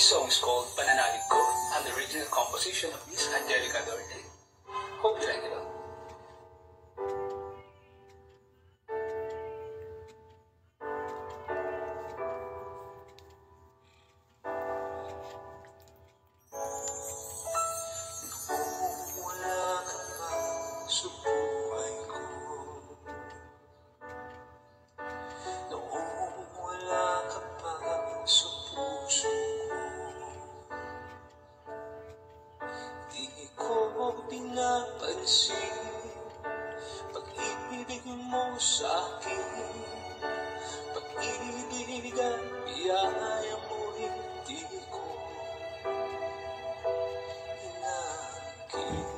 song is called Pananalig Ko, and the original composition of Miss Angelica Dorte. Hope you like it out. Wala ka pa sa buhay ko, noong wala ka pa sa puso ko, di ko pinapansin pag-ibig mo sa akin, pag-ibig at biyaya mo hindi ko inakit.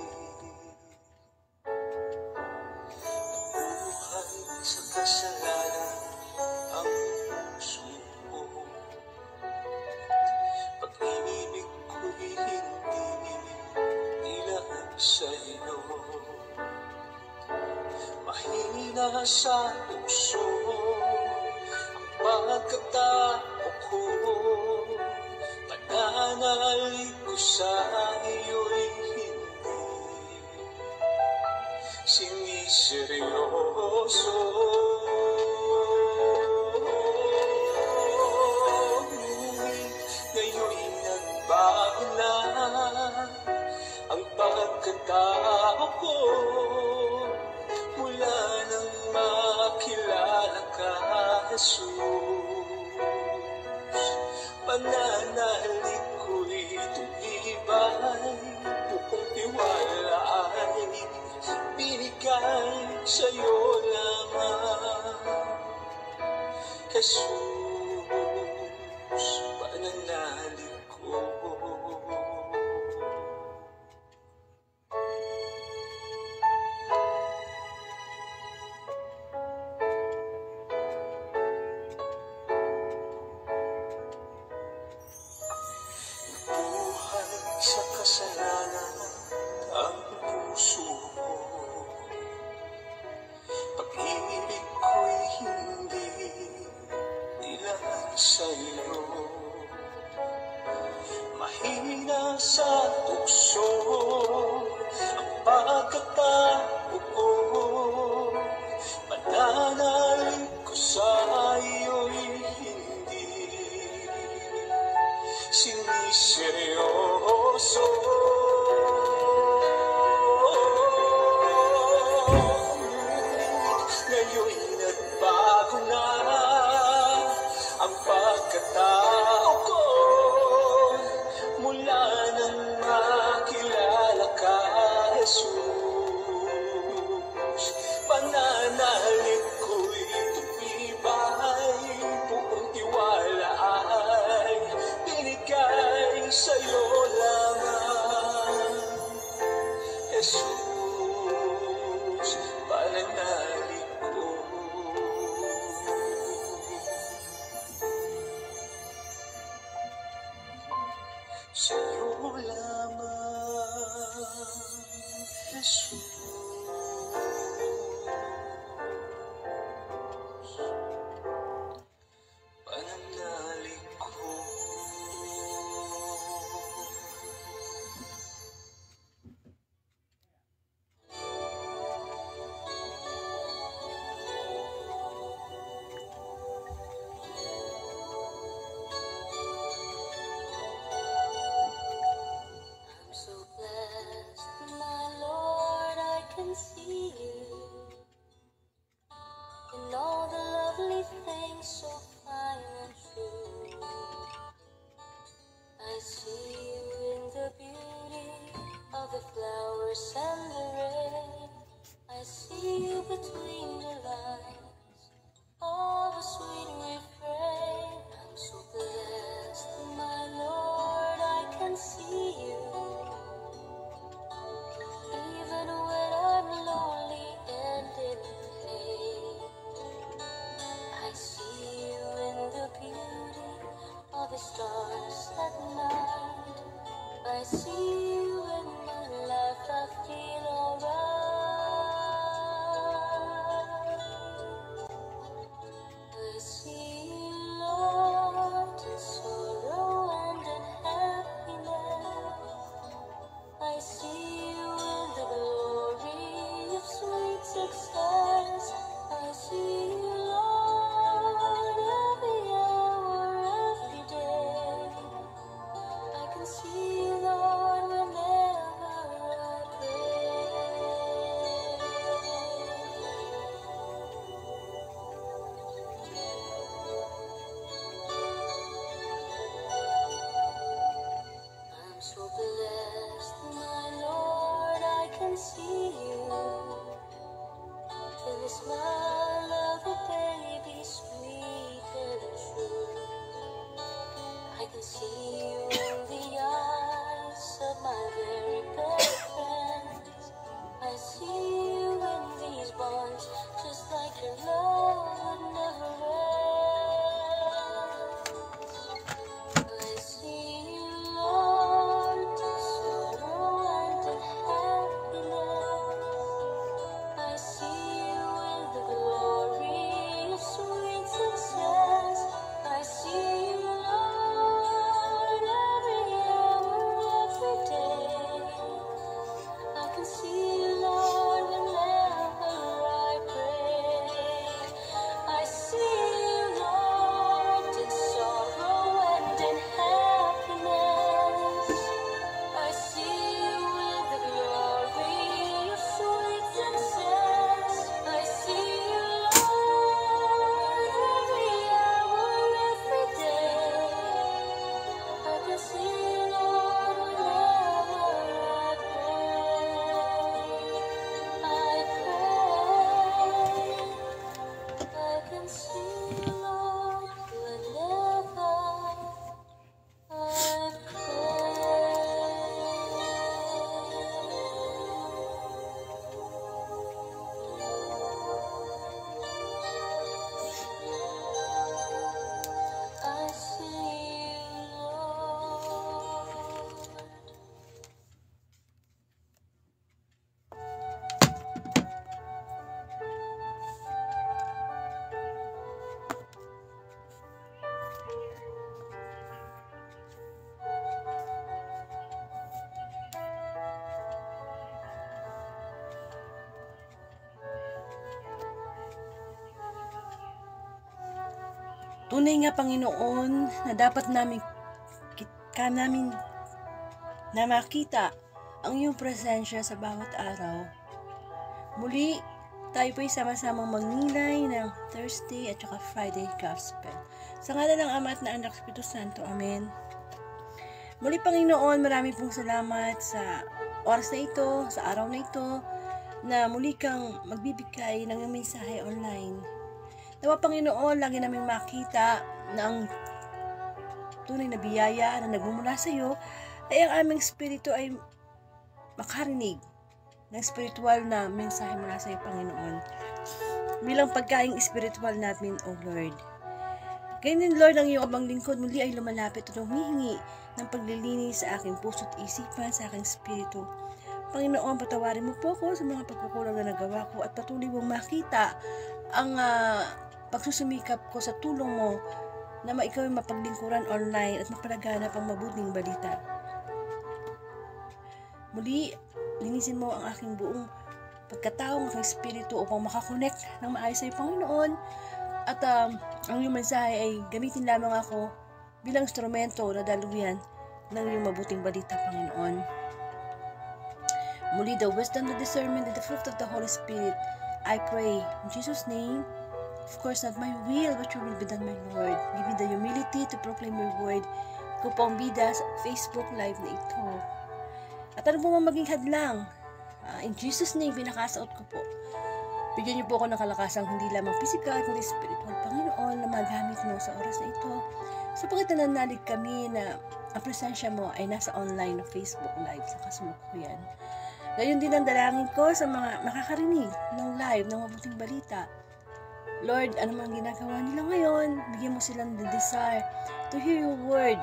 Nabuhay sa kasalanan ang puso ko, pag-ibig ko'y hindi nilaan sa'yo. Mahina sa puso ang pagkatao ko, pananalig ko sa iyo'y hindi siniseryoso. Ngunit ngayon'y nagbago na ang pagkatao ko, mula nang makilala ka, Jesus. Pananalig ko'y tumibay, buong tiwala ay binigay sa'yo lamang, Jesus. Pananalig ko. Buhay sa kasalanan ang puso ko, pag-ibig ko'y hindi nilaan sa'yo. Mahina sa tukso ang pagkatao ko, pananalig ko sa iyo'y hindi siniseryoso. Ngayon'y nagbago na ang pagkatao ko, mula nang makilala ka, Jesus. Pananalig ko'y tumibay, buong tiwala ay binigay sa'yo lamang, Jesus. Pananalig ko. Sa'yo lamang, Jesus. Pananalig ko. I'm so blessed, my Lord, I can see you in all the lovely things so fine and true. I see you in the beauty of the flowers and the rain. I see you between the lines of a sweet refrain. I'm so blessed, my Lord, I can see you. Even when I'm lonely and in pain, I see you in the beauty of the stars at night. I see you in my life, I feel alright. I see you, Lord, in sorrow and in see you in the eyes of my very best friends. I see you in these bonds, just like your love would never end. I see you, Lord, in sorrow and in happiness. I see you in the glory of sweet success. I see you, Lord, every hour, every day. I can see you, Lord, whenever I pray. I see you, Lord, in sorrow and in happiness. I see you with the glory of sweet success. I see you, Lord, every hour, every day. I can see you, Lord, whenever I pray. I pray. I can see you, Lord, whenever I pray. I see you, Lord. Tunay nga, Panginoon, na dapat namin na makita ang iyong presensya sa bawat araw. Muli, tayo po'y sama-samang magnilay ng Thursday at saka Friday Gospel. Sa ngalan ng Ama at ng Anak at Espiritu Santo. Amen. Muli, Panginoon, marami pong salamat sa oras na ito, sa araw na ito, na muli kang magbibigay ng iyong mensahe online. Nawa, Panginoon, lagi namin makita na ang tunay na biyaya na nagmumula sa iyo ay ang aming espiritu ay makarinig ng spiritual na mensahe mula sa iyo, Panginoon. Bilang pagkaing spiritual namin, O Lord. Ganyan, Lord, ang iyong abang lingkod muli ay lumalapit at humihingi ng paglilinis sa aking puso at isipan, sa aking espiritu. Panginoon, patawarin mo po ako sa mga pagkukulang na nagawa ko at patuloy mong makita ang pagsusumikap ko sa tulong mo na ikaw ay mapaglingkuran online at mapalaganap ang mabuting balita. Muli, linisin mo ang aking buong pagkatao, ang aking espiritu upang makakonect ng maayos sa iyo, Panginoon. At ang iyong mensahe ay gamitin lamang ako bilang instrumento na daluyan ng iyong mabuting balita, Panginoon. Muli, the wisdom, the discernment, and the fruit of the Holy Spirit, I pray in Jesus' name. Of course, not my will, but your will be done, my Lord. Give me the humility to proclaim your word. Ikaw po ang bida sa Facebook Live na ito. At ano po man maging hadlang, in Jesus' name, pinakasaot ko po. Bigyan niyo po ako ng kalakasang hindi lamang physical, kundi spiritual, Panginoon, na magamit mo sa oras na ito. Sapagkat nananalig kami na ang presensya mo ay nasa online na Facebook Live sa kasalukuyan. Gayon din ang dalangin ko sa mga makakarinig ng live ng mabuting balita. Lord, ano mang ginagawa nila ngayon, bigyan mo silang the desire to hear your word.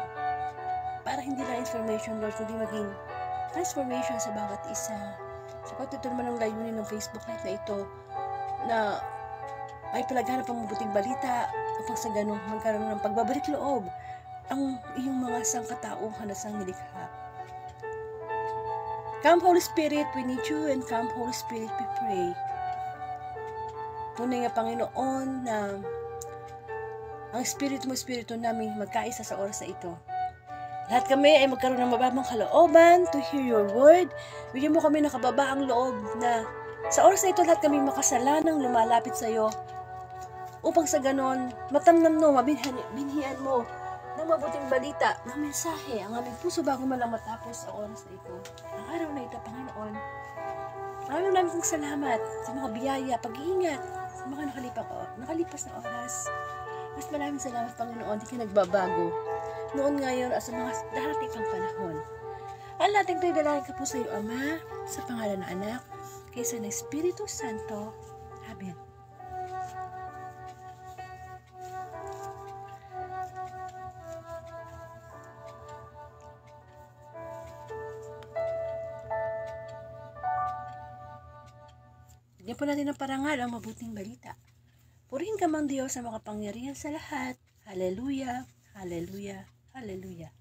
Para hindi lang information, Lord, kundi maging transformation sa bawat isa. Sapagkat ito naman ang layunin ng Facebook Live na ito, na may palaghanap ang mabuting balita upang sa ganun magkaroon ng pagbabalik loob ang iyong mga sangkatauhan na sangnilikha. Come, Holy Spirit, we need you, and come, Holy Spirit, we pray. Tunay nga, Panginoon, na ang espiritu namin magkaisa sa oras na ito. Lahat kami ay magkaroon ng mababang kalooban to hear your word. Bigyan mo kami ng kababaang loob na sa oras na ito lahat kami makasalanang lumalapit sa iyo upang sa ganon matamnam mo, mabinhian mo ng mabuting balita, ng mensahe ang aming puso bago man lang matapos sa oras na ito. Ang araw na ito, Panginoon, maraming namin kong salamat sa mga biyaya, pag-iingat sa mga nakalipas na oras. Mas maraming salamat, Panginoon, di ka nagbabago. noon ngayon at sa mga darating pang panahon. Ang nating dalangin ka po sa iyo, Ama, sa pangalan ng Anak, kaysa ng Espiritu Santo. Amen. Bigyan po natin ng parangal ang mabuting balita. Purihin ka mang Diyos sa makapangyarihan sa lahat. Hallelujah, hallelujah, hallelujah.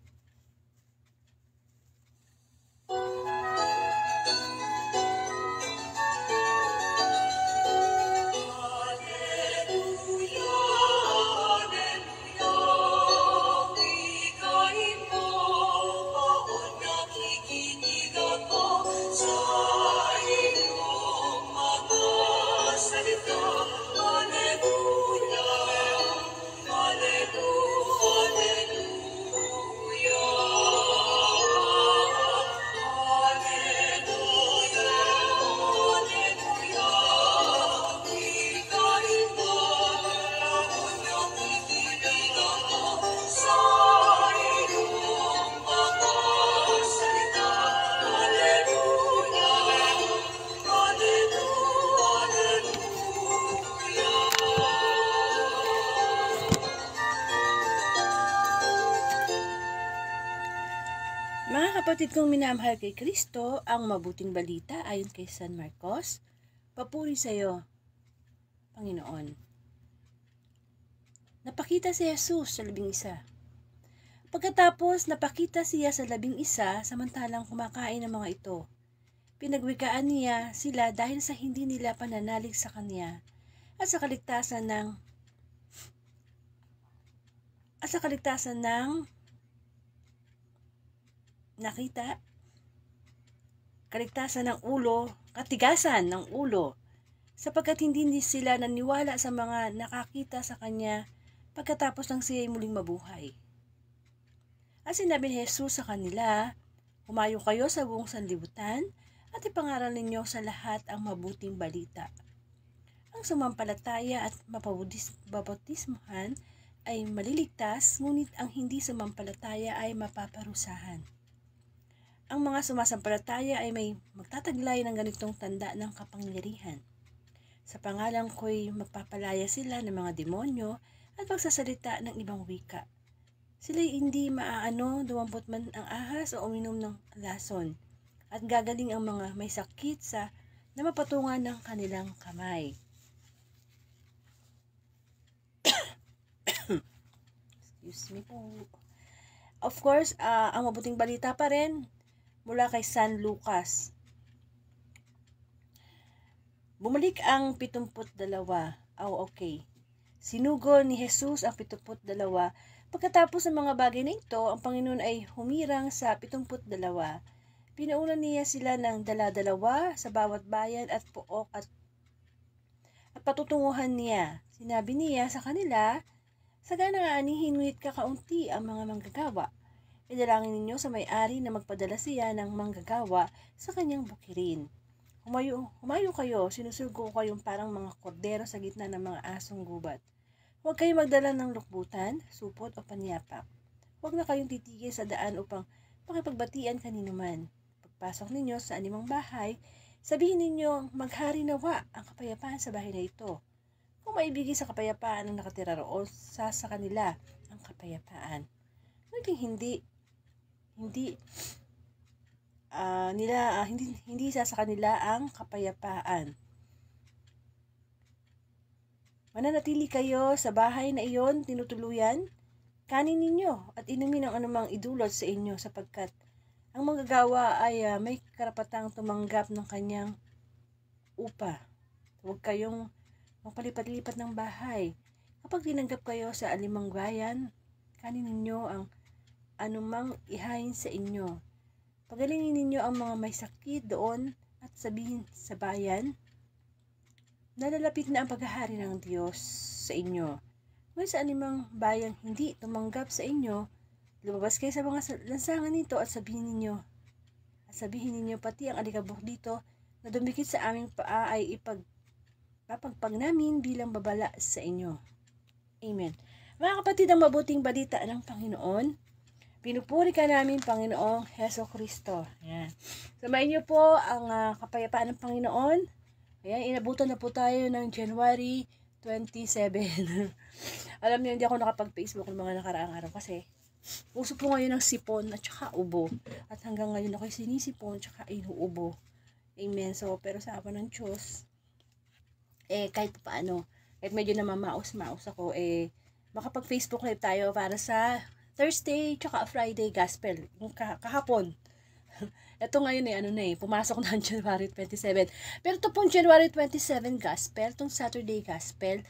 Mga kapatid kong minamahal kay Kristo, ang mabuting balita ayon kay San Marcos. Papuri sa iyo, Panginoon. Napakita si Jesus sa 11. Pagkatapos napakita siya sa 11 samantalang kumakain ng mga ito. Pinagwikaan niya sila dahil sa hindi nila pananalig sa kanya at sa kaligtasan ng kaligtasan ng ulo, katigasan ng ulo, sapagkat hindi sila naniwala sa mga nakakita sa kanya pagkatapos ng siya'y muling mabuhay. At sinabi ni Jesus sa kanila, humayo kayo sa buong sanlibutan at ipangaral ninyo sa lahat ang mabuting balita. Ang sumampalataya at mapabautismuhan ay maliligtas, ngunit ang hindi sumampalataya ay mapaparusahan. Ang mga sumasampalataya ay may magtataglay ng ganitong tanda ng kapangyarihan. Sa pangalan ko'y magpapalaya sila ng mga demonyo at magsasalita ng ibang wika. Sila'y hindi dumampot man ang ahas o uminom ng lason, at gagaling ang mga may sakit na mapatungan ng kanilang kamay. Excuse me po. Of course, ang mabuting balita pa rin mula kay San Lucas. Bumalik ang 72. Okay. Sinugo ni Jesus ang 72. Pagkatapos ng mga bagay na ito, ang Panginoon ay humirang sa 72. Pinauna niya sila ng dala-dalawa sa bawat bayan at pook at patutunguhan niya. Sinabi niya sa kanila, sagana nga anihin ngunit kakaunti ang mga manggagawa. Idalangin ninyo sa may-ari na magpadala siya ng manggagawa sa kanyang bukirin. Humayo kayo, sinusugo kayong parang mga kordero sa gitna ng mga asong gubat. Huwag kayong magdala ng lukbutan, supot o panyapak. Huwag na kayong titigil sa daan upang makipagbatian kanino man. Pagpasok ninyo sa anumang bahay, sabihin ninyo, maghari nawa ang kapayapaan sa bahay na ito. Kung maibigay sa kapayapaan ang nakatira roon, sa kanila ang kapayapaan. Ngunit hindi sa kanila ang kapayapaan. Mananatili kayo sa bahay na iyon tinutuluyan, kanin ninyo at inumin ang anumang idulot sa inyo sapagkat ang manggagawa ay may karapatang tumanggap ng kanyang upa. Huwag kayong magpalipat-lipat ng bahay. Kapag tinanggap kayo sa alimang bayan, kanin ninyo ang anumang ihain sa inyo. Pagalingin ninyo ang mga may sakit doon at sabihin sa bayan, nalalapit na ang paghahari ng Diyos sa inyo. Ngunit sa anumang bayang hindi tumanggap sa inyo, lumabas kayo sa mga lansangan nito at sabihin ninyo pati ang alikabok dito na dumikit sa aming paa ay ipagpapagpag namin bilang babala sa inyo. Amen. Mga kapatid, ang mabuting balita ng Panginoon Pinupuri ka namin, Panginoong Heso Kristo. Ayan. Samayin niyo po ang kapayapaan ng Panginoon. Ayan, inabutan na po tayo ng January 27. Alam niyo, hindi ako nakapag-Facebook ng mga nakaraang araw kasi uso po ngayon ng sipon at saka ubo. At hanggang ngayon ako'y sinisipon at saka inuubo. Amen. So, pero sa apa ng Diyos, kahit paano, kahit medyo namamaos-maos ako, makapag-Facebook live tayo para sa Thursday tsaka Friday Gospel. Yung kahapon. Ito ngayon pumasok na ang January 27. Pero ito pong January 27 Gospel, itong Saturday Gospel,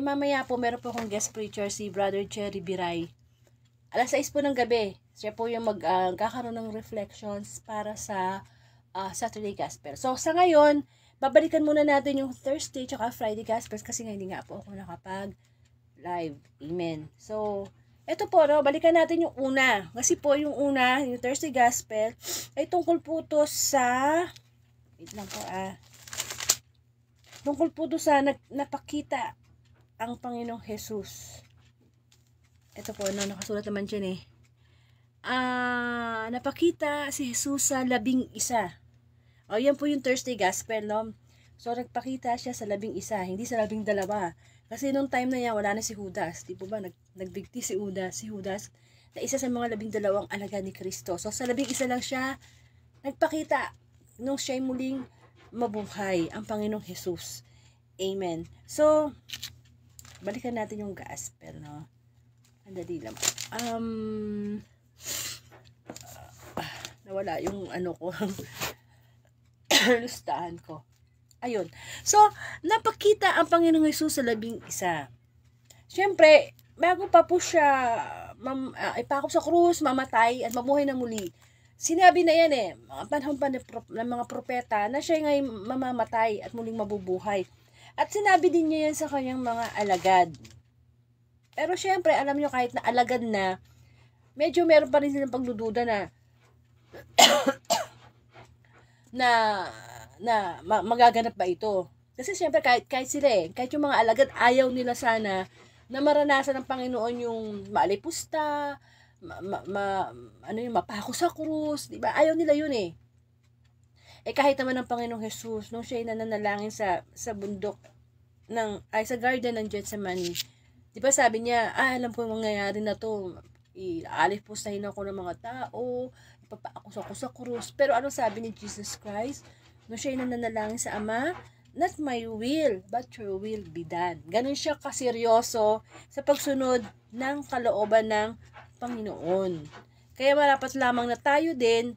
mamaya po meron po akong guest preacher si Brother Jerry Biray. Alas 6 po ng gabi, siya po yung magkakaroon ng reflections para sa Saturday Gospel. So, sa ngayon, babalikan muna natin yung Thursday tsaka Friday Gospels kasi nga hindi nga po ako nakapag-live. Amen. So, eto po, balikan natin yung una. Kasi po, yung una, yung Thursday Gospel, ay tungkol po to sa, wait lang po tungkol po to sa napakita ang Panginoong Jesus. Ito po, nakasulat naman dyan napakita si Jesus sa 11. Yan po yung Thursday Gospel, no? So, nagpakita siya sa 11, hindi sa 12. Kasi nung time na yan, wala na si Judas. Di po ba? Nagbigti si Judas na isa sa mga 12 alagad ni Kristo. So, sa 11 lang siya nagpakita nung siya'y muling mabuhay, ang Panginoong Jesus. Amen. So, balikan natin yung Gospel, no? Andali lang. Nawala yung ko. Lustahan ko. Ayun. So, napakita ang Panginoong Hesus sa 11. Siyempre, bago pa po siya ipakop sa krus, mamatay, at mabuhay na muli, sinabi na yan mga panahon pa ng mga propeta na siya ngay mamamatay at muling mabubuhay. At sinabi din niya yan sa kanyang mga alagad. Pero siyempre, alam nyo, kahit na alagad na, medyo meron pa rin silang pagdududa na magaganap ba ito? Kasi siyempre kahit sila kahit yung mga alagad, ayaw nila sana na maranasan ng Panginoon yung maalipusta, mapako sa krus, di ba? Ayaw nila yun kahit naman ng Panginoong Jesus, nung siya nananalangin sa bundok sa garden ng Gethsemane, di ba sabi niya, alam ko yung mangyayari na to, ialipustahin ako ng mga tao, ipapaakus ako sa krus. Pero ano sabi ni Jesus Christ? Nung siya nananalangin sa Ama, not my will, but your will be done. Ganun siya kaseryoso sa pagsunod ng kalooban ng Panginoon. Kaya marapat lamang na tayo din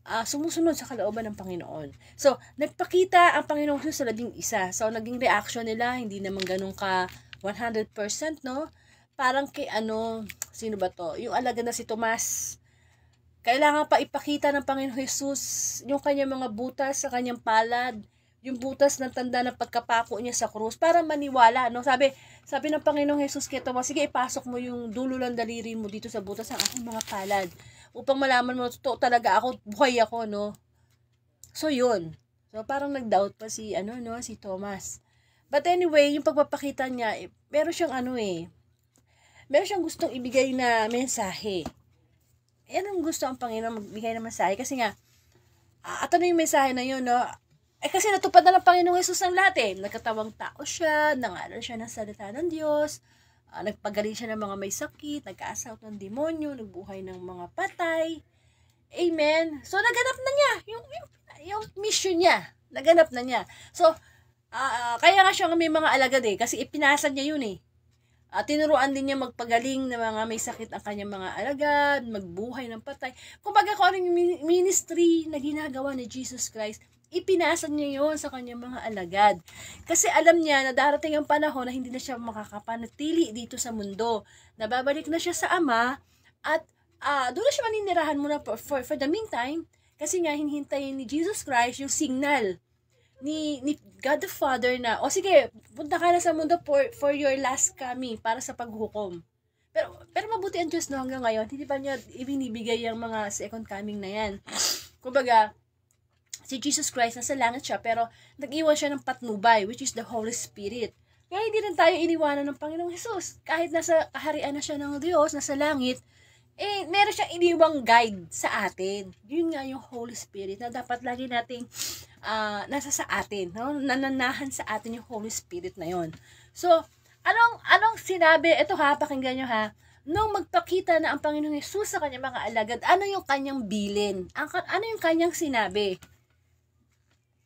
sumusunod sa kalooban ng Panginoon. So, nagpakita ang Panginoong Jesus sa 11. So, naging reaction nila, hindi naman ganun ka 100%, no? Parang kay sino ba to? Yung alagad na si Tomas. Kailangan pa ipakita ng Panginoong Jesus yung kanyang mga butas sa kanyang palad, yung butas ng tanda ng pagkapako niya sa krus para maniwala, no? Sabi ng Panginoong Jesus kay Tomas, sige, ipasok mo yung dulo ng daliri mo dito sa butas ng aking mga palad upang malaman mo, totoo talaga ako, buhay ako, no? So, yun. So, parang nag-doubt pa si Tomas. But anyway, yung pagpapakita niya, meron siyang meron siyang gustong ibigay na mensahe. Yan ang gusto ang Panginoon magbigay ng mensahe. Kasi nga, at yung mensahe na yun, no? Kasi natupad na ng Panginoong Jesus ang lahat Nagkatawang tao siya, nangaral siya ng salita ng Diyos, nagpagaling siya ng mga may sakit, nag-aasaw ng demonyo, nagbuhay ng mga patay. Amen. So, naganap na niya. Yung mission niya. Naganap na niya. So, kaya nga siya may mga alagad kasi ipinasa niya yun tinuruan din niya magpagaling ng mga may sakit ang kanyang mga alagad, magbuhay ng patay. Kumbaga kung ano yung ministry na ginagawa ni Jesus Christ, ipinasa niya yon sa kanyang mga alagad. Kasi alam niya na darating ang panahon na hindi na siya makakapanatili dito sa mundo. Nababalik na siya sa Ama at doon na siya maninirahan muna for the meantime kasi nga hinihintay ni Jesus Christ yung signal ni God the Father na, sige, punta ka na sa mundo for your last coming, para sa paghukom. Pero mabuti ang Diyos, no, hanggang ngayon, hindi pa niya ibinibigay yung mga second coming na yan. Kumbaga, si Jesus Christ, nasa langit siya, pero nag-iwan siya ng patnubay, which is the Holy Spirit. Kaya hindi rin tayo iniwanan ng Panginoong Jesus. Kahit nasa kaharian na siya ng Diyos, nasa langit, meron siyang iniwang guide sa atin. Yun nga yung Holy Spirit na dapat lagi nating nasa sa atin, no? Nananahan sa atin yung Holy Spirit na yon. So, anong sinabi? Ito ha, pakinggan nyo ha. Nung magpakita na ang Panginoong Hesus sa kanyang mga alagad, ano yung kanyang bilin? Ano yung kanyang sinabi?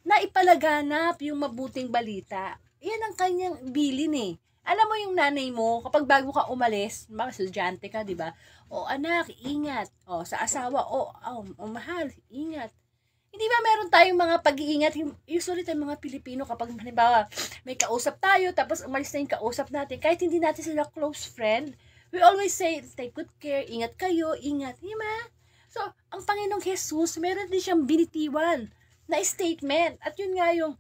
Na ipalaganap yung mabuting balita. Yan ang kanyang bilin eh. Alam mo yung nanay mo, kapag bago ka umalis, mga estudyante ka, di ba? O anak, ingat. O sa asawa, mahal, ingat. Hindi ba meron tayong mga pag-iingat? Usually tayong mga Pilipino, kapag halimbawa may kausap tayo, tapos umalis na yung kausap natin, kahit hindi natin sila close friend, we always say, take good care, ingat kayo, ingat. Di ba? So, ang Panginoong Jesus, meron din siyang binitiwan na statement. At yun nga yung,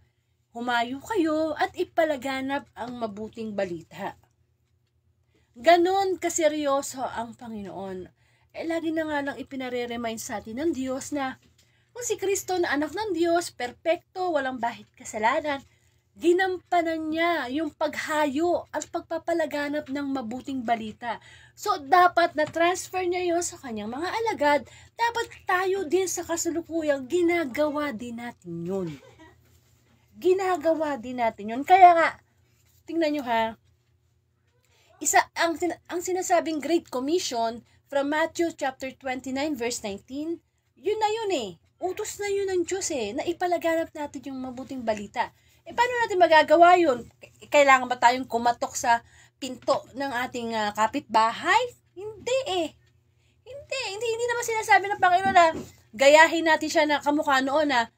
humayo kayo at ipalaganap ang mabuting balita. Ganon kaseryoso ang Panginoon. Lagi na nga lang ipinare-remind sa atin ng Diyos na kung si Kristo na anak ng Diyos, perpekto, walang bahid kasalanan, ginampanan niya yung paghayo at pagpapalaganap ng mabuting balita. So, dapat na-transfer niya yun sa kanyang mga alagad. Dapat tayo din sa kasalukuyang ginagawa din natin yun. Ginagawa din natin yun. Kaya nga, tingnan nyo ha, ang sinasabing Great Commission from Matthew chapter 29 verse 19, yun na yun eh. Utos na yun ng Diyos eh, na ipalaganap natin yung mabuting balita. Paano natin magagawa yun? Kailangan ba tayong kumatok sa pinto ng ating kapitbahay? Hindi eh. Hindi naman sinasabi ng Panginoon na gayahin natin siya na kamukha noon na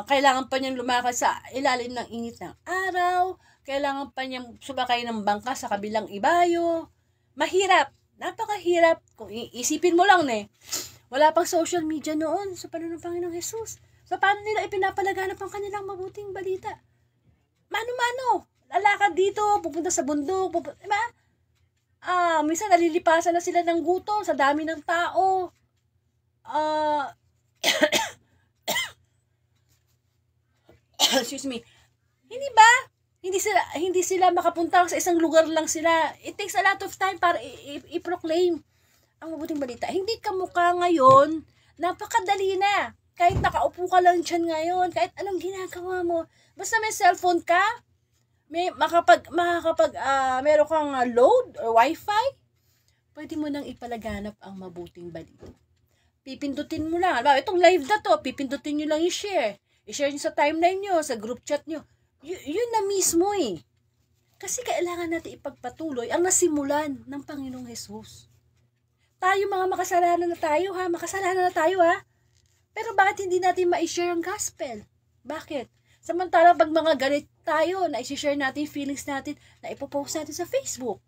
kailangan pa niyang lumakad sa ilalim ng init ng araw, kailangan pa niyang sumakay ng bangka sa kabilang ibayo. Mahirap, napakahirap. Kung isipin mo lang wala pang social media noon sa panahon ng Panginoong Jesus. So, paano nila ipinapalaganap ang kanilang mabuting balita? Mano-mano, lalakad dito, pupunta sa bundok, diba? Minsan nalilipasan na sila ng gutom sa dami ng tao. Excuse me. Hindi ba? Hindi sila makapunta sa isang lugar lang sila. It takes a lot of time para i-proclaim ang mabuting balita. Hindi ka mukha ngayon, napakadali na. Kahit nakaupo ka lang dyan ngayon, kahit anong ginagawa mo, basta may cellphone ka, meron kang load or wifi, pwede mo nang ipalaganap ang mabuting balita. Pipindutin mo lang. Itong live na to, pipindutin nyo lang yung share. I-share nyo sa timeline nyo, sa group chat nyo. Yun na mismo eh. Kasi kailangan natin ipagpatuloy ang nasimulan ng Panginoong Jesus. Tayo mga makasalanan na tayo ha. Makasalanan na tayo ha. Pero bakit hindi natin ma-share ang gospel? Bakit? Samantalang pag mga galit tayo, na i-share natin feelings natin, na ipopost natin sa Facebook.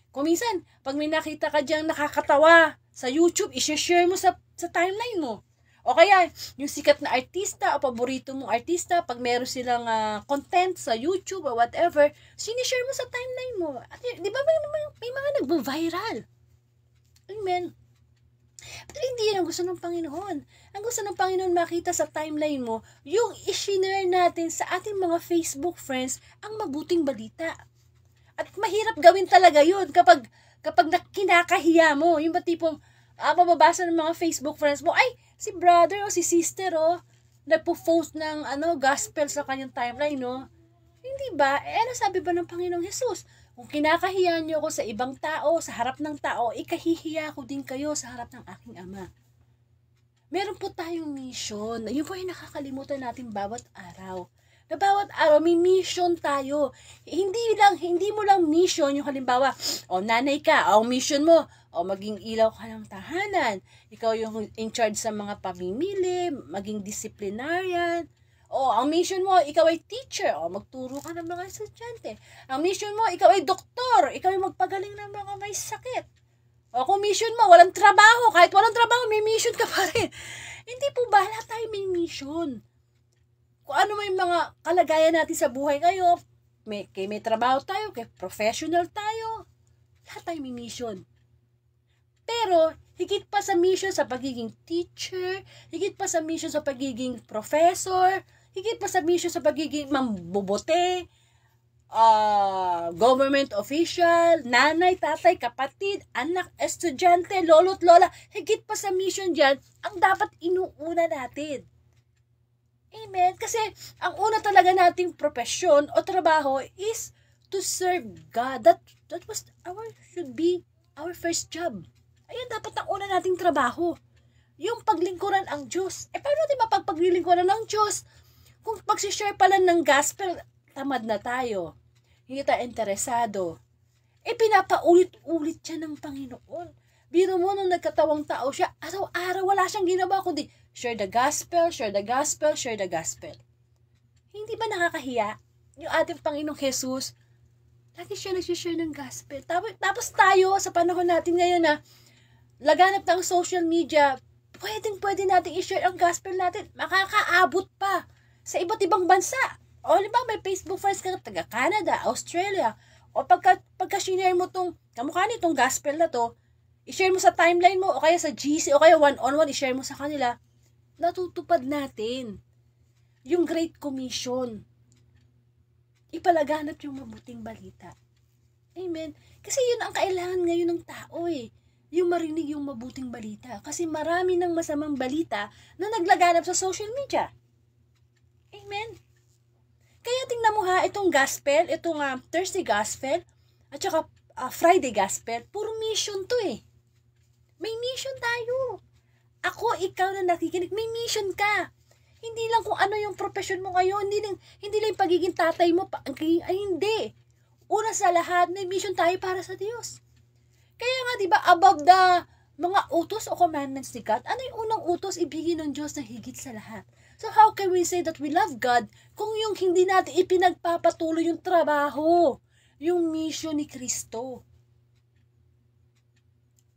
Kung minsan, pag may nakita ka diyang nakakatawa sa YouTube, i-share mo sa timeline mo. O kaya, yung sikat na artista o paborito mong artista, pag meron silang content sa YouTube or whatever, sinishare mo sa timeline mo. At, di ba may mga nagbo-viral? Amen. Pero hindi yan ang gusto ng Panginoon. Ang gusto ng Panginoon makita sa timeline mo, yung i-share natin sa ating mga Facebook friends ang mabuting balita. At mahirap gawin talaga yun kapag kinakahiya mo. Yung ba tipong, mababasa ng mga Facebook friends mo, ay, si brother o si sister nagpo-post ng gospel sa kanyang timeline, Hindi ba? Ano sabi ba ng Panginoong Jesus? Kung kinakahiya niyo ako sa ibang tao, sa harap ng tao, ikahihiya ko din kayo sa harap ng aking Ama. Meron po tayong mission. Yun po yung nakakalimutan natin bawat araw. Na bawat araw may mission tayo. Hindi mo lang mission yung halimbawa, nanay ka, mission mo, maging ilaw ka ng tahanan. Ikaw yung in charge sa mga pamimili, maging disciplinarian. Ang mission mo, ikaw ay teacher. Magturo ka ng mga estudyante. Ang mission mo, ikaw ay doktor. Ikaw ay magpagaling ng mga may sakit. Kung mission mo, walang trabaho. Kahit walang trabaho, may mission ka pa rin. Hindi po ba, lahat tayo may mission. Kung ano may mga kalagayan natin sa buhay ngayon, may trabaho tayo, professional tayo. Lahat tayo may mission. Pero, higit pa sa mission sa pagiging teacher, higit pa sa mission sa pagiging professor, higit pa sa mission sa pagiging mambubote, government official, nanay, tatay, kapatid, anak, estudyante, lolo't lola, higit pa sa mission dyan, ang dapat inuuna natin. Amen? Kasi ang una talaga nating profesyon o trabaho is to serve God. That should be our first job. Ayun, dapat ang una nating trabaho. Yung paglingkuran ang Diyos. Paano natin mapaglilingkuran ng Diyos? Kung pagsishare pala ng gospel, tamad na tayo. Hindi tayo interesado. Pinapaulit-ulit siya ng Panginoon. Biro mo nung nagkatawang tao siya, araw-araw wala siyang ginawa kundi share the gospel, share the gospel, share the gospel. Hindi ba nakakahiya? Yung ating Panginoong Jesus, lagi siya nagsishare ng gospel. Tapos tayo, sa panahon natin ngayon na laganap ng social media, pwede natin i-share ang gospel natin. Makakaabot pa sa iba't ibang bansa. O, ba may Facebook friends ka taga Canada, Australia. O pagka-share mo kamukha nitong gospel na to, i-share mo sa timeline mo, o kaya sa GC, o kaya one-on-one, i-share mo sa kanila. Natutupad natin yung Great Commission. Ipalaganap yung mabuting balita. Amen? Kasi yun ang kailangan ngayon ng tao yung marinig yung mabuting balita. Kasi marami ng masamang balita na naglaganap sa social media. Amen? Kaya tingnan mo itong gospel, itong Thursday gospel, at saka Friday gospel, puro mission to May mission tayo. Ako, ikaw na nakikinig, may mission ka. Hindi lang kung ano yung profession mo ngayon, hindi lang yung pagiging tatay mo, hindi. Una sa lahat, may mission tayo para sa Diyos. Kaya nga, di ba, above the mga utos o commandments ni God, ano yung unang utos ibigin ng Diyos na higit sa lahat? So how can we say that we love God kung yung hindi natin ipinagpapatuloy yung trabaho, yung mission ni Kristo?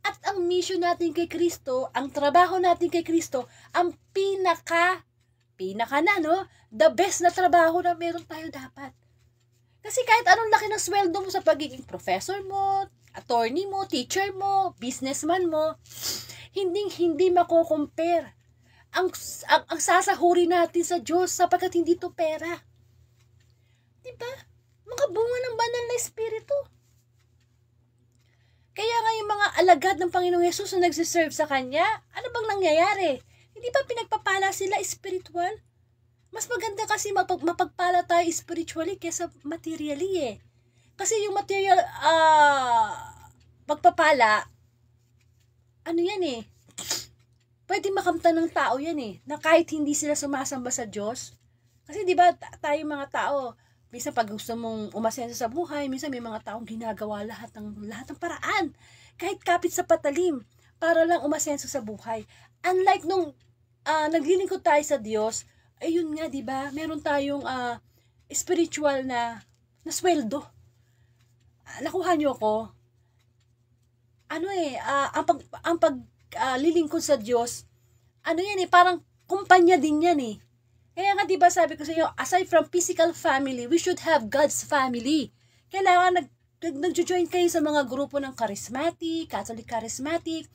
At ang mission natin kay Kristo, ang trabaho natin kay Kristo, ang pinaka the best na trabaho na meron tayo dapat. Kasi kahit anong laki ng sweldo mo sa pagiging professor mo, attorney mo, teacher mo, businessman mo, hindi mako-compare ang sasahuri natin sa Diyos sapagkat hindi to pera. Diba? Mga bunga ng banal na espiritu. Kaya nga yung mga alagad ng Panginoong Yesus na nagsiserve sa Kanya, ano bang nangyayari? Hindi ba pinagpapala sila spiritual? Mas maganda kasi mapagpala tayo spiritually kaysa materially Kasi yung material pagpapala, ano yan pwede makamtan ng tao yan na kahit hindi sila sumasamba sa Diyos. Kasi di ba tayo mga tao, minsan pag gusto mong umasenso sa buhay, minsan may mga taong ginagawa lahat ng paraan. Kahit kapit sa patalim, para lang umasenso sa buhay. Unlike nung naglilingkod tayo sa Diyos, ayun nga, di ba? Meron tayong spiritual na sweldo. Nakuha niyo ako? Ang paglilingkod sa Diyos, parang kumpanya din yan Kaya nga, di ba sabi ko sa inyo, aside from physical family, we should have God's family. Kailangan nag-join kayo sa mga grupo ng charismatic, Catholic charismatic,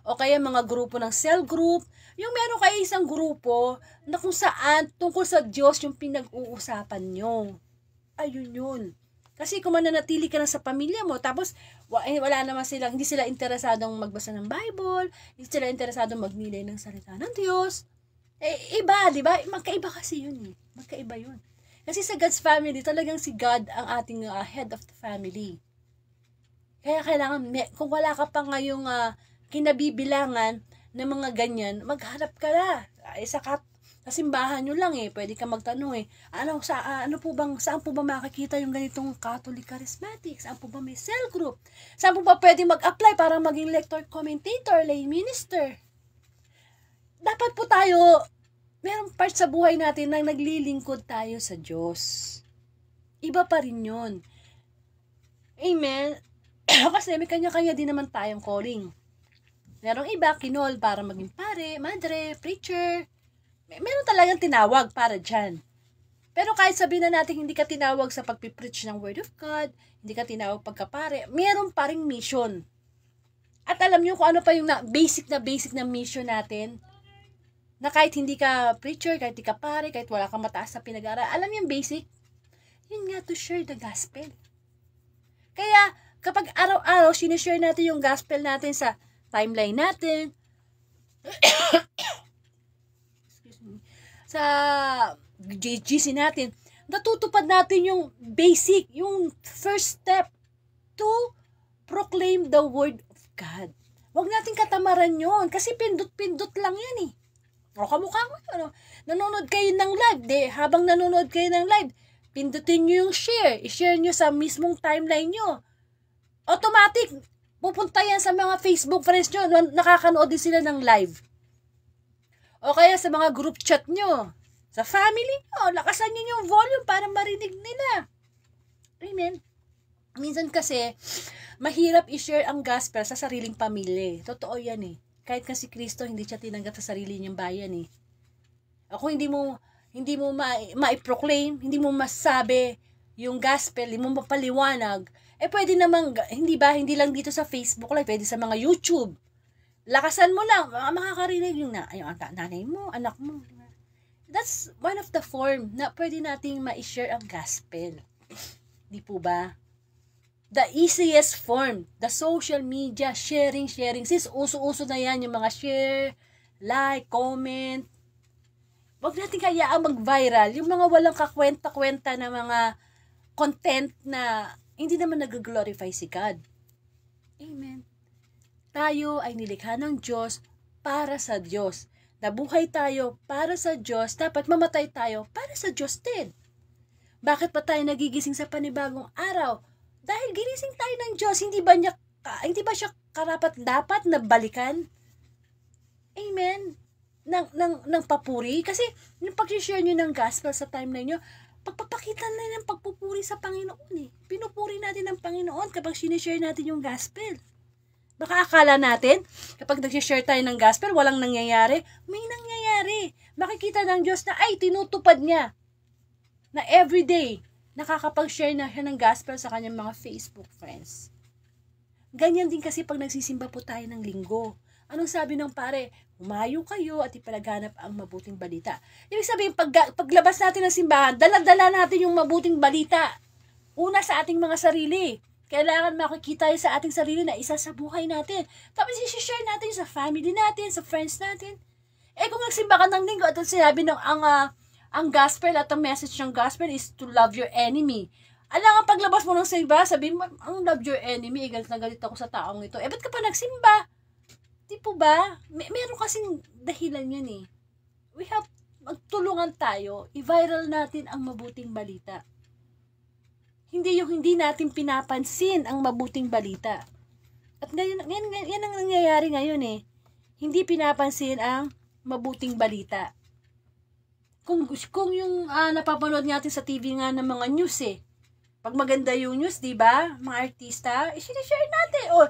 o kaya mga grupo ng cell group. Yung meron kayo isang grupo na kung saan tungkol sa Diyos yung pinag-uusapan nyo. Ayun yun. Kasi kung mananatili ka na sa pamilya mo, tapos wala naman hindi sila interesadong magbasa ng Bible, hindi sila interesadong magnilay ng salita ng Diyos. Iba, di ba? Magkaiba kasi yun Magkaiba yun. Kasi sa God's family, talagang si God ang ating head of the family. Kaya kailangan, kung wala ka pa ngayong kinabibilangan ng mga ganyan, maghanap ka na. Sa simbahan nyo lang pwede ka magtanong saan po ba makikita yung ganitong Catholic charismatic? Saan po ba may cell group? Saan po ba pwede mag-apply para maging lector, commentator, lay minister? Dapat po tayo, merong part sa buhay natin na naglilingkod tayo sa Diyos. Iba pa rin yun. Amen? Kasi may kanya-kanya din naman tayong calling. Merong iba, kinol para maging pare, madre, preacher. Meron talagang tinawag para dyan. Pero kahit sabihin na natin hindi ka tinawag sa pagpipreach ng Word of God, hindi ka tinawag pagkapare, meron pa ring mission. At alam nyo kung ano pa yung basic na mission natin? Na kahit hindi ka preacher, kahit hindi ka pare, kahit wala kang mataas na pinag-aaral, alam yung basic? Yun nga, to share the gospel. Kaya, kapag araw-araw, sinishare natin yung gospel natin sa timeline natin, excuse me, sa GC natin, natutupad natin yung basic, yung first step to proclaim the word of God. Huwag natin katamaran yun, kasi pindot-pindot lang yan eh. O kamukha mo, nanonood kayo ng live, habang nanonood kayo ng live, pindutin nyo yung share, i-share nyo sa mismong timeline nyo. Automatic, pupunta yan sa mga Facebook friends nyo, nakakanood din sila ng live. O kaya sa mga group chat nyo, sa family nyo, lakasan nyo yung volume para marinig nila. Amen. Minsan kasi, mahirap i-share ang gospel sa sariling pamilya. Totoo yan eh. Kahit kasi Kristo, hindi siya tinanggap sa sarili niyang bayan eh. Ako hindi mo ma-proclaim, hindi mo masabi yung gospel, hindi mo mapaliwanag, pwede namang, hindi lang dito sa Facebook Live, pwede sa mga YouTube. Lakasan mo lang, makakarinig yung nanay mo, anak mo. That's one of the form na pwede nating ma-share ang gospel. Di po ba? The easiest form, the social media, sharing. Since uso-uso na yan, yung mga share, like, comment. Huwag natin kayaang mag-viral. Yung mga walang kakwenta-kwenta na mga content na hindi naman nag-glorify si God. Amen. Tayo ay nilikha ng Diyos para sa Diyos. Nabuhay tayo para sa Diyos, dapat mamatay tayo para sa Diyos din. Bakit pa tayo nagigising sa panibagong araw? Dahil ginising tayo ng Diyos, hindi ba siya karapat-dapat na balikan? Amen. Ng papuri. Kasi yung pag-share nyo ng gospel sa timeline nyo, pagpapakita na ng pagpupuri sa Panginoon eh. Pinupuri natin ng Panginoon kapag sinishare natin yung gospel. Baka akala natin, kapag nag-share tayo ng gospel, walang nangyayari. May nangyayari. Makikita ng Diyos na, tinutupad niya. Na everyday, nakakapag-share na siya ng gospel sa kanyang mga Facebook friends. Ganyan din kasi pag nagsisimba po tayo ng linggo. Anong sabi ng pare? Humayo kayo at ipalaganap ang mabuting balita. Ibig sabihin, paglabas natin ng simbahan, dala-dala natin yung mabuting balita. Una sa ating mga sarili. Kailangan makikita yun sa ating sarili na isa sa buhay natin. Tapos i-share natin sa family natin, sa friends natin. Kung nagsimba ka ng linggo at sinabi ng ang gospel at ang message ng gospel is to love your enemy. Alam nga, paglabas mo ng simba, sabihin mo, ang love your enemy, galit na galit ako sa taong ito. Ba't ka pa nagsimba? Di po ba? Meron kasing dahilan yun eh. We have, magtulungan tayo, i-viral natin ang mabuting balita. Hindi yung hindi natin pinapansin ang mabuting balita. At ngayon, yan ang nangyayari ngayon eh. Hindi pinapansin ang mabuting balita. Kung yung napapanood natin sa TV nga ng mga news eh. Pag maganda yung news, di ba? Mga artista, i-share natin. O,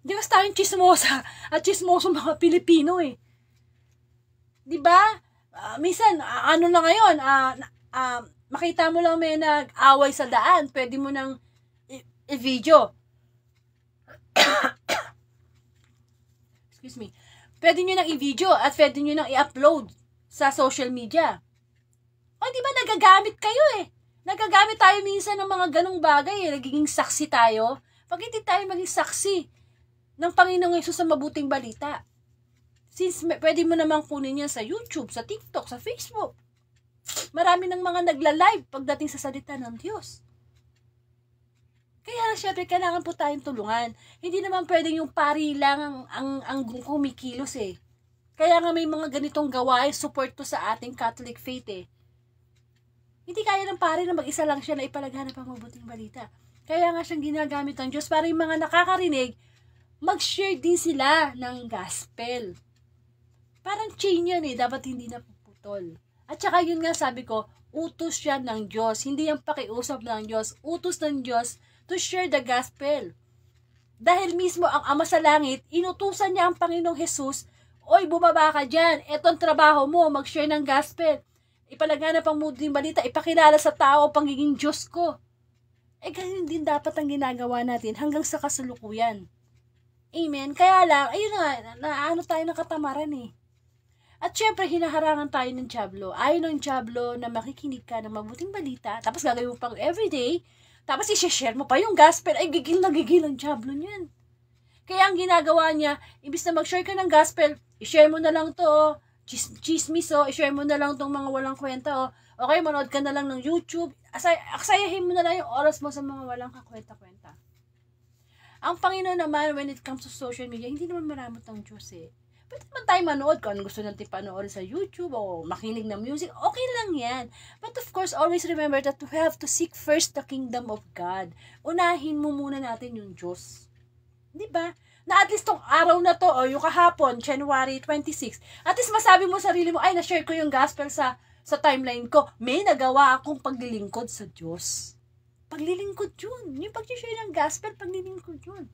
di ba tayong chismosa at chismoso mga Pilipino eh. Di ba? Minsan, ano na ngayon, makita mo lang may nag-away sa daan, pwede mo nang i-video. Excuse me. Pwede nyo nang i-video at pwede nyo nang i-upload sa social media. O, di ba nagagamit kayo eh. Nagagamit tayo minsan ng mga ganong bagay eh. Nagiging saksi tayo. Pag hindi tayo maging saksi ng Panginoong Hesus sa mabuting balita. Since pwede mo namang kunin yan sa YouTube, sa TikTok, sa Facebook. Marami ng mga nagla-live pagdating sa salita ng Diyos. Kaya syempre, kailangan po tayong tulungan. Hindi naman pwedeng yung pari lang ang kumikilos eh. Kaya nga may mga ganitong gawain, support to sa ating Catholic faith eh. Hindi kaya ng pari na mag-isa lang siya na ipalaganap ang mabuting balita. Kaya nga siyang ginagamit ng Diyos para yung mga nakakarinig, mag-share din sila ng gospel. Parang chain yan eh, dapat hindi napuputol. At saka yun nga sabi ko, utos siya ng Diyos. Hindi yung pakiusap ng Diyos. Utos ng Diyos to share the gospel. Dahil mismo ang Ama sa Langit, inutusan niya ang Panginoong Hesus, oy, bumaba ka dyan. Ito ang trabaho mo, mag-share ng gospel. Ipalaganap ang mabuting balita, ipakilala sa tao ang pagiging Diyos ko. Ganyan din dapat ang ginagawa natin hanggang sa kasalukuyan. Amen? Kaya lang, ayun nga, naano tayo ng katamaran eh. At syempre, hinaharangan tayo ng dyablo. Ayaw ng dyablo na makikinig ka ng mabuting balita, tapos gagawin mo pang everyday, tapos i-share mo pa yung gospel, ay gigil na gigil ang dyablo niyan. Kaya ang ginagawa niya, imbis na mag-share ka ng gospel, i-share mo na lang to, chismis i-share mo na lang tong mga walang kwenta okay, manood ka na lang ng YouTube, aksayahin mo na lang yung oras mo sa mga walang kakwenta-kwenta. Ang Panginoon naman, when it comes to social media, hindi naman maramot ang Diyos Pwede naman tayo manood kung ano gusto natin panoorin sa YouTube o makinig ng music. Okay lang yan. But of course, always remember that we have to seek first the kingdom of God. Unahin mo muna natin yung Diyos. Di ba? Na at least tong araw na to, o yung kahapon, January 26, at least masabi mo sarili mo, ay, na-share ko yung gospel sa timeline ko. May nagawa akong paglilingkod sa Diyos. Paglilingkod yun. Yung pag-share ng gospel, paglilingkod yun.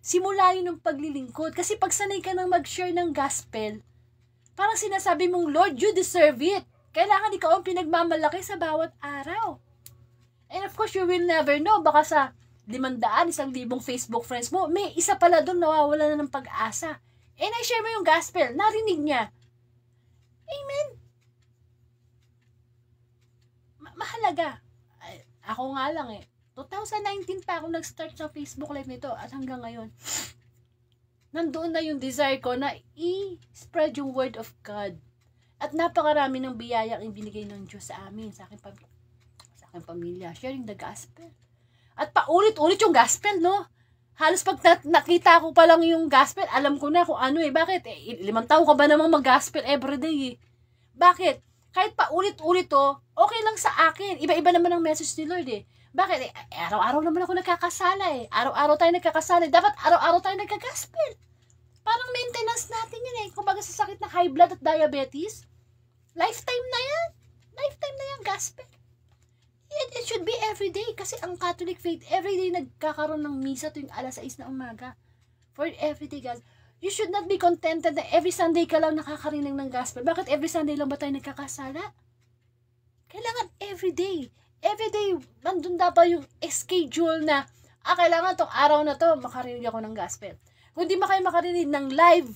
Simula yun ng paglilingkod. Kasi pag sanay ka nang mag-share ng gospel, parang sinasabi mong, Lord, you deserve it. Kailangan ikaw ang pinagmamalaki sa bawat araw. And of course, you will never know. Baka sa 500, 1,000 Facebook friends mo, may isa pala doon nawawala na ng pag-asa. And I-share mo yung gospel. Narinig niya. Amen. Mahalaga. Ako nga lang 2019 pa ako nag-start sa Facebook Live nito at hanggang ngayon, nandoon na yung desire ko na i-spread yung word of God. At napakarami ng biyayang ibinigay ng Diyos sa amin, sa aking pamilya, sharing the gospel. At paulit-ulit yung gospel, no? Halos pag nakita ko pa lang yung gospel, alam ko na kung ano Bakit? 5 taon ka ba namang mag-gospel everyday Bakit? Kahit paulit-ulit okay lang sa akin. Iba-iba naman ang message ni Lord Bakit? Araw-araw naman ako nagkakasala Araw-araw tayo nagkakasala. Dapat araw-araw tayo nagka-gospel. Parang maintenance natin yan Kung baga sa sakit ng high blood at diabetes, lifetime na yan. Lifetime na yan, gospel. It should be everyday. Kasi ang Catholic faith, everyday nagkakaroon ng misa tuwing alas 6 na umaga. For everyday, guys. You should not be contented na every Sunday ka lang nakakarinig ng gospel. Bakit every Sunday lang ba tayo nagkakasala? Kailangan everyday. Everyday, nandun dapat yung schedule na, kailangan tong araw na to, makarinig ako ng gospel. Kung di kayo makarinig ng live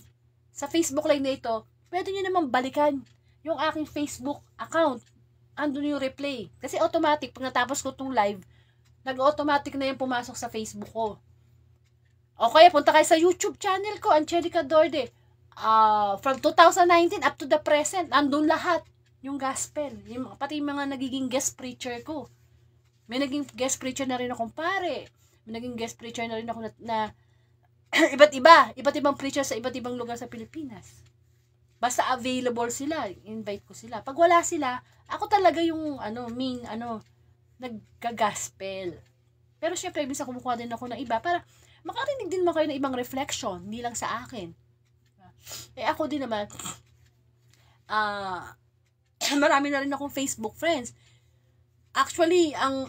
sa Facebook Live na ito, pwede nyo naman balikan yung aking Facebook account. Andun yung replay. Kasi automatic, pag natapos ko tong live, nag-automatic na yung pumasok sa Facebook ko. O kaya, punta kayo sa YouTube channel ko, Angelica Dorde. From 2019 up to the present, andun lahat. Yung gospel, pati yung mga nagiging guest preacher ko. May naging guest preacher na rin akong pare. May naging guest preacher na rin ako na iba't ibang preacher sa iba't ibang lugar sa Pilipinas. Basta available sila, invite ko sila. Pag wala sila, ako talaga yung nagga-gospel. Pero syempre, minsan kumukuha din ako ng iba para makarinig din mo kayo ng ibang reflection, hindi lang sa akin. Ako din naman, marami na rin akong Facebook friends. Actually, ang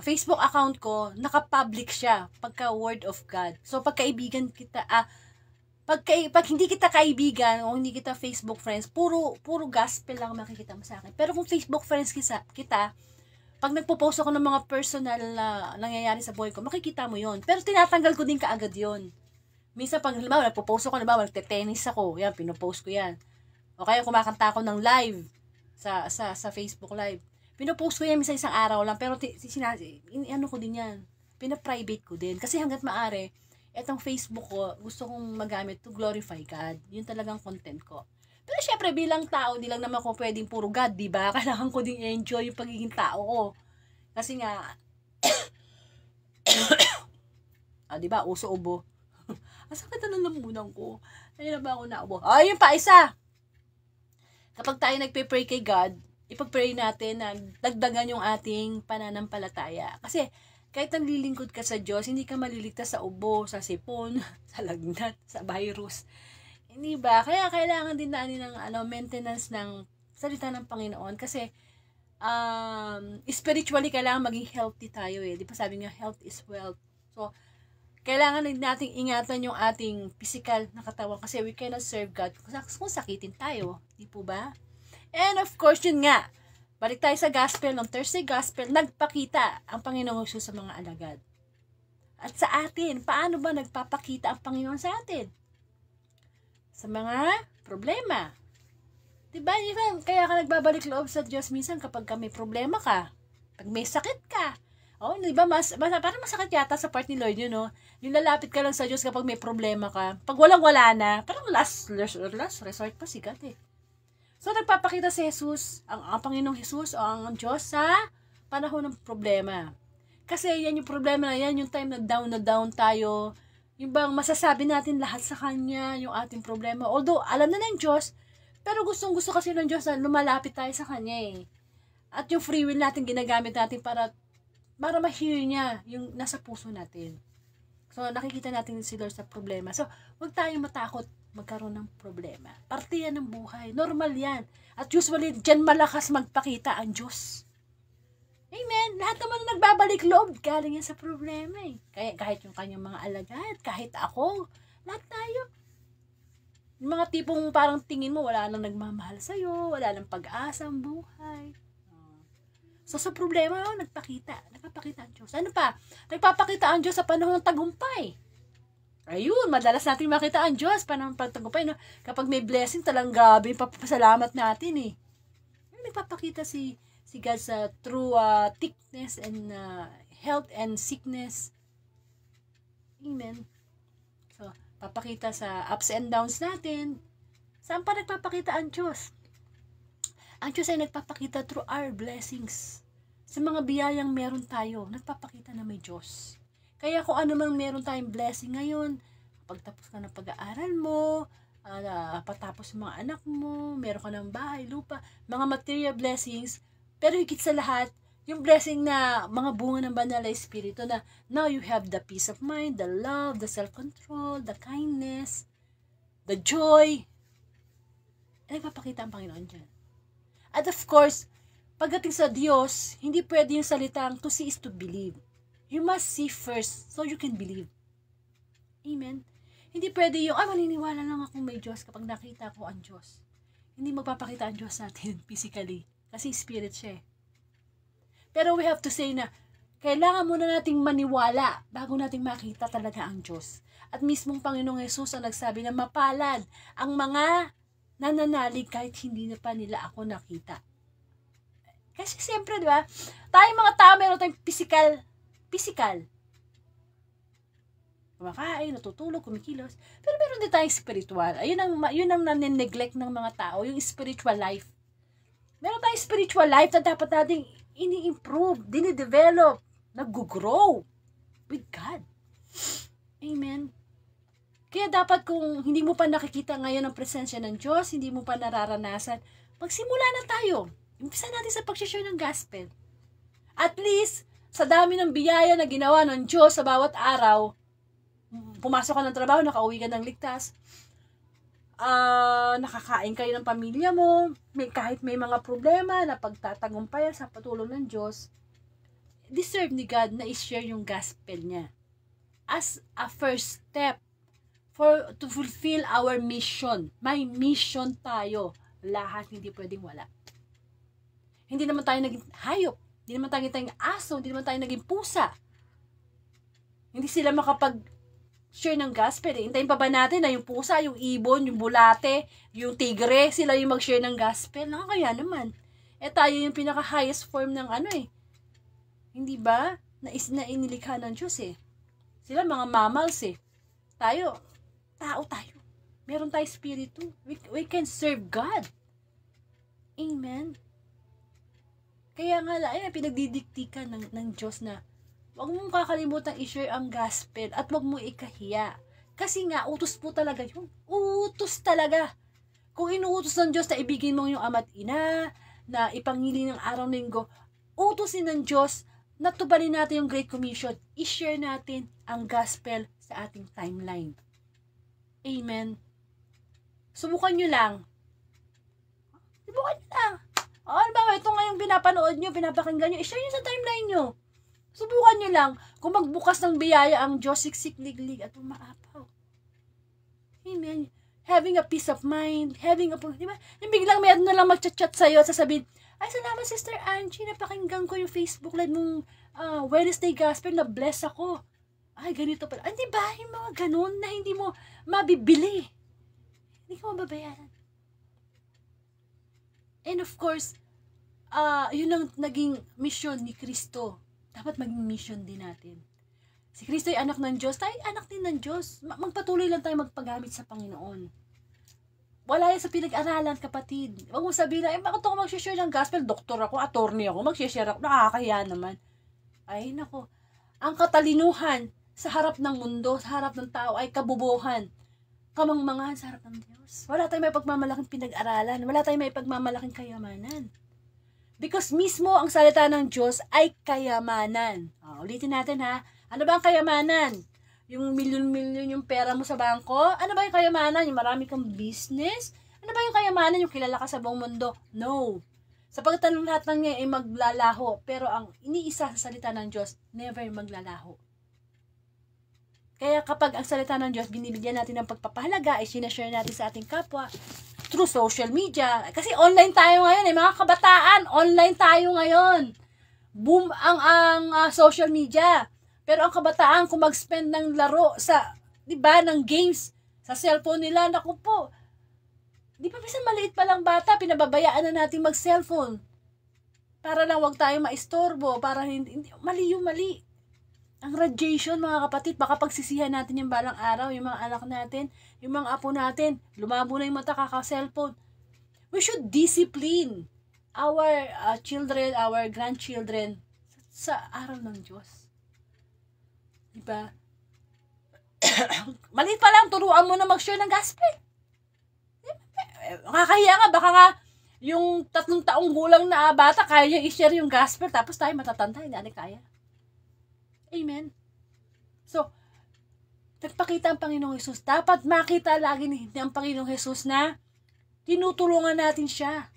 Facebook account ko, naka-public siya pagka word of God. So, pag hindi kita kaibigan o hindi kita Facebook friends, puro gospel lang makikita mo sa akin. Pero kung Facebook friends kita, pag nagpo-post ako ng mga personal na nangyayari sa buhay ko, makikita mo yon. Pero tinatanggal ko din kaagad yon. Minsan pag halimbawa, nagpo-post ako, nagte-tennis ako, yan, pinopost ko yan. O kaya kumakanta ako ng live sa Facebook Live. Pinopost ko yan minsan isang araw lang, pero ano ko din yan. Pina-private ko din. Kasi hanggat maaari, etong Facebook ko, gusto kong magamit to glorify God. Yun talagang content ko. Pero syempre, bilang tao, di lang naman ko pwedeng puro God, di ba? Kailangan ko din enjoy yung pagiging tao ko. Kasi nga, di ba, uso ubo. Asakit na lamunan ko. Ayun na ba ako naubo? Yun pa, isa! Kapag tayo nagpe-pray kay God, ipag-pray natin na dagdagan yung ating pananampalataya. Kasi kahit naglilingkod ka sa Diyos, hindi ka maliligtas sa ubo, sa sipon, sa lagnat, sa virus. Hindi ba? Kaya kailangan din natin ng maintenance ng salita ng Panginoon. Kasi spiritually kailangan maging healthy tayo Di ba sabi nga, health is wealth. So, kailangan din nating ingatan yung ating physical na katawan kasi we cannot serve God kung sakitin tayo. Di po ba? And of course, yun nga. Balik tayo sa gospel. Ng Thursday gospel, nagpakita ang Panginoong Jesus sa mga alagad. At sa atin, paano ba nagpapakita ang Panginoon sa atin? sa mga problema. Diba? Kaya ka nagbabalik loob sa Diyos minsan kapag may problema ka. Pag may sakit ka. Oh, diba? Parang masakit yata sa part ni Lord yun, no? Yung lalapit ka lang sa Diyos kapag may problema ka. Pag walang-wala na, parang last resort pa si God eh. So, nagpapakita si Jesus, ang Panginoong Jesus o ang Diyos sa panahon ng problema. Kasi yan yung problema na yan, yung time na down tayo. Yung bang masasabi natin lahat sa Kanya, yung ating problema. Although, alam na ng Diyos, pero gustong-gusto kasi ng Diyos na lumalapit tayo sa Kanya eh. At yung free will natin, ginagamit natin para ma-hear niya yung nasa puso natin. So, nakikita natin si Lord sa problema. So, huwag tayong matakot magkaroon ng problema. Parte yan ng buhay. Normal yan. At usually, dyan malakas magpakita ang Diyos. Amen. Lahat naman nagbabalik loob, galing yan sa problema eh. Kahit yung kanyang mga alagad, kahit ako, lahat tayo. Yung mga tipong parang tingin mo, wala nang nagmamahal sa'yo, wala nang pag-asa ang buhay. So, sa problema, nagpapakita ang Diyos. Ano pa? Nagpapakita ang Diyos sa panahon ng tagumpay. Ayun, madalas natin makita ang Diyos panahon ng tagumpay. No? Kapag may blessing, talang gabi, papasalamat natin eh. Nagpapakita si God sa true thickness and health and sickness. Amen. So, papakita sa ups and downs natin. Saan pa nagpapakita ang Diyos? Ang Diyos ay nagpapakita through our blessings. Sa mga biyayang meron tayo, nagpapakita na may Diyos. Kaya kung ano mang meron tayong blessing ngayon, pagtapos ka ng pag-aaral mo, patapos ng mga anak mo, meron ka ng bahay, lupa, mga material blessings, pero higit sa lahat, yung blessing na mga bunga ng banal na espiritu na now you have the peace of mind, the love, the self-control, the kindness, the joy. Nagpapakita ang Panginoon dyan. At of course, pagdating sa Diyos, hindi pwede yung salitang to see is to believe. You must see first so you can believe. Amen? Hindi pwede yung, maniniwala lang ako may Diyos kapag nakita ko ang Diyos. Hindi magpapakita ang Diyos natin physically. Kasi spirit siya eh. Pero we have to say na, kailangan muna nating maniwala bago nating makita talaga ang Diyos. At mismong Panginoong Yesus ang nagsabi na mapalad ang mga nananalig kahit hindi na pa nila ako nakita. Kasi siyempre, di ba? Tayong mga tao, meron tayong physical. Kumakain, natutulog, kumikilos. Pero meron din tayong spiritual. Yun ang nane-neglect ng mga tao, yung spiritual life. Meron tayong spiritual life na dapat nating ini-improve, dinidevelop, nag-grow with God. Amen. Kaya dapat kung hindi mo pa nakikita ngayon ang presensya ng Diyos, hindi mo pa nararanasan, magsimula na tayo. Umpisa natin sa pag-share ng gospel. At least, sa dami ng biyaya na ginawa ng Diyos sa bawat araw, pumasok ka ng trabaho, nakauwi ka ng ligtas, nakakain kayo ng pamilya mo, kahit may mga problema na pagtatagumpayan sa patulong ng Diyos, deserve ni God na i-share yung gospel niya as a first step to fulfill our mission. May mission tayo. Lahat hindi pwedeng wala. Hindi naman tayo naging hayop. Hindi naman tayo naging aso. Hindi naman tayo naging pusa. Hindi sila makapag-share ng gospel. Hintayin pa ba natin na yung pusa, yung ibon, yung bulate, yung tigre, sila yung mag-share ng gospel? Nakakaya naman. Tayo yung pinaka-highest form ng Hindi ba? Na inilikha ng Diyos eh. Sila mga mammals eh. Tao tayo. Meron tayo spiritu. We can serve God. Amen. Kaya nga pinagdidiktikan ng Diyos na huwag mong kakalimutan i-share ang gospel at huwag mo ikahiya. Kasi nga, utos po talaga yun. Utos talaga. Kung inuutos ng Diyos na ibigin mo yung ama't ina, na ipangili ng araw-linggo, utosin ng Diyos na tubarin natin yung Great Commission. I-share natin ang gospel sa ating timeline. Amen. Subukan nyo lang. Ano ba? Ito nga yung pinapanood nyo, pinapakinggan nyo. I-share nyo sa timeline nyo. Subukan nyo lang. Kung magbukas ng biyaya ang Diyos, siksik, liglig, at umaapaw. Amen. Having a peace of mind. Di ba? Yung biglang meron na lang mag-chat sa'yo at sasabihin, ay, salamat Sister Angie, napakinggan ko yung Facebook live mong Wednesday Gospel, na bless ako. Ay, ganito pala. Di ba? Yung mga ganun na hindi mo mabibili. Hindi ka mababayaran. And of course, yun ang naging mission ni Kristo. Dapat maging mission din natin. Si Kristo ay anak ng Diyos, tayo anak din ng Diyos. Magpatuloy lang tayo magpagamit sa Panginoon. Wala yan sa pinag-aralan, kapatid. Huwag mo sabihin na, bakit ako mag-share ng gospel? Doktor ako, attorney ako, mag-share ako. Nakakahiya naman. Ay, nako. Ang katalinuhan sa harap ng mundo, sa harap ng tao, ay kabubuhan. Kamangmangahan sa harap ng Diyos. Wala tayong may pagmamalaking pinag-aralan. Wala tayong may pagmamalaking kayamanan. Because mismo ang salita ng Diyos ay kayamanan. Ulitin natin ha. Ano ba ang kayamanan? Yung milyon-milyon yung pera mo sa bangko? Ano ba yung kayamanan? Yung marami kang business? Ano ba yung kayamanan? Yung kilala ka sa buong mundo? No. Sapagkat ang lahat ng ngayon ay maglalaho. Pero ang iniisa sa salita ng Diyos, never maglalaho. Kaya kapag ang salita ng Diyos, binibigyan natin ng pagpapahalaga, ay sinashare natin sa ating kapwa through social media. Kasi online tayo ngayon, mga kabataan, online tayo ngayon. Boom ang social media. Pero ang kabataan, kung mag-spend ng laro sa, di ba, ng games sa cellphone nila, naku po, di ba, minsan maliit pa lang bata, pinababayaan na natin mag-cellphone. Para lang wag tayo maistorbo, para hindi mali yung mali. Ang radiation, mga kapatid, baka pagsisihan natin yung balang araw, yung mga anak natin, yung mga apo natin, lumabo na yung mata kaka-cellphone. We should discipline our children, our grandchildren sa araw ng Diyos. Diba? Maliit pa lang, turuan mo na mag-share ng gospel. Nakakahiya nga, baka nga yung 3 taong gulang na bata, kaya niya i-share yung gospel, tapos tayo matatanda, hindi natin kaya. Amen. So, nagpakita ang Panginoong Hesus. Dapat makita lagi ni ang Panginoong Hesus na tinutulungan natin siya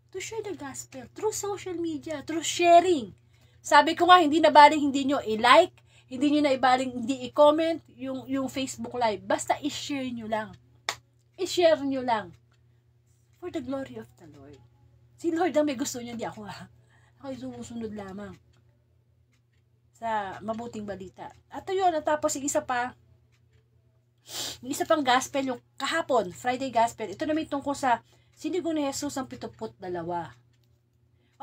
to share the gospel through social media, through sharing. Sabi ko nga, hindi na baling hindi nyo i-like, hindi nyo na ibaling hindi i-comment yung Facebook Live. Basta i-share nyo lang. I-share nyo lang. For the glory of the Lord. Si Lord ang may gusto niya, hindi ako ha. Ako sumusunod lamang sa mabuting balita. At yun, natapos yung isa pang gospel, yung kahapon, Friday gospel. Ito naman tungkol sa sinigo ni Jesus ang 72.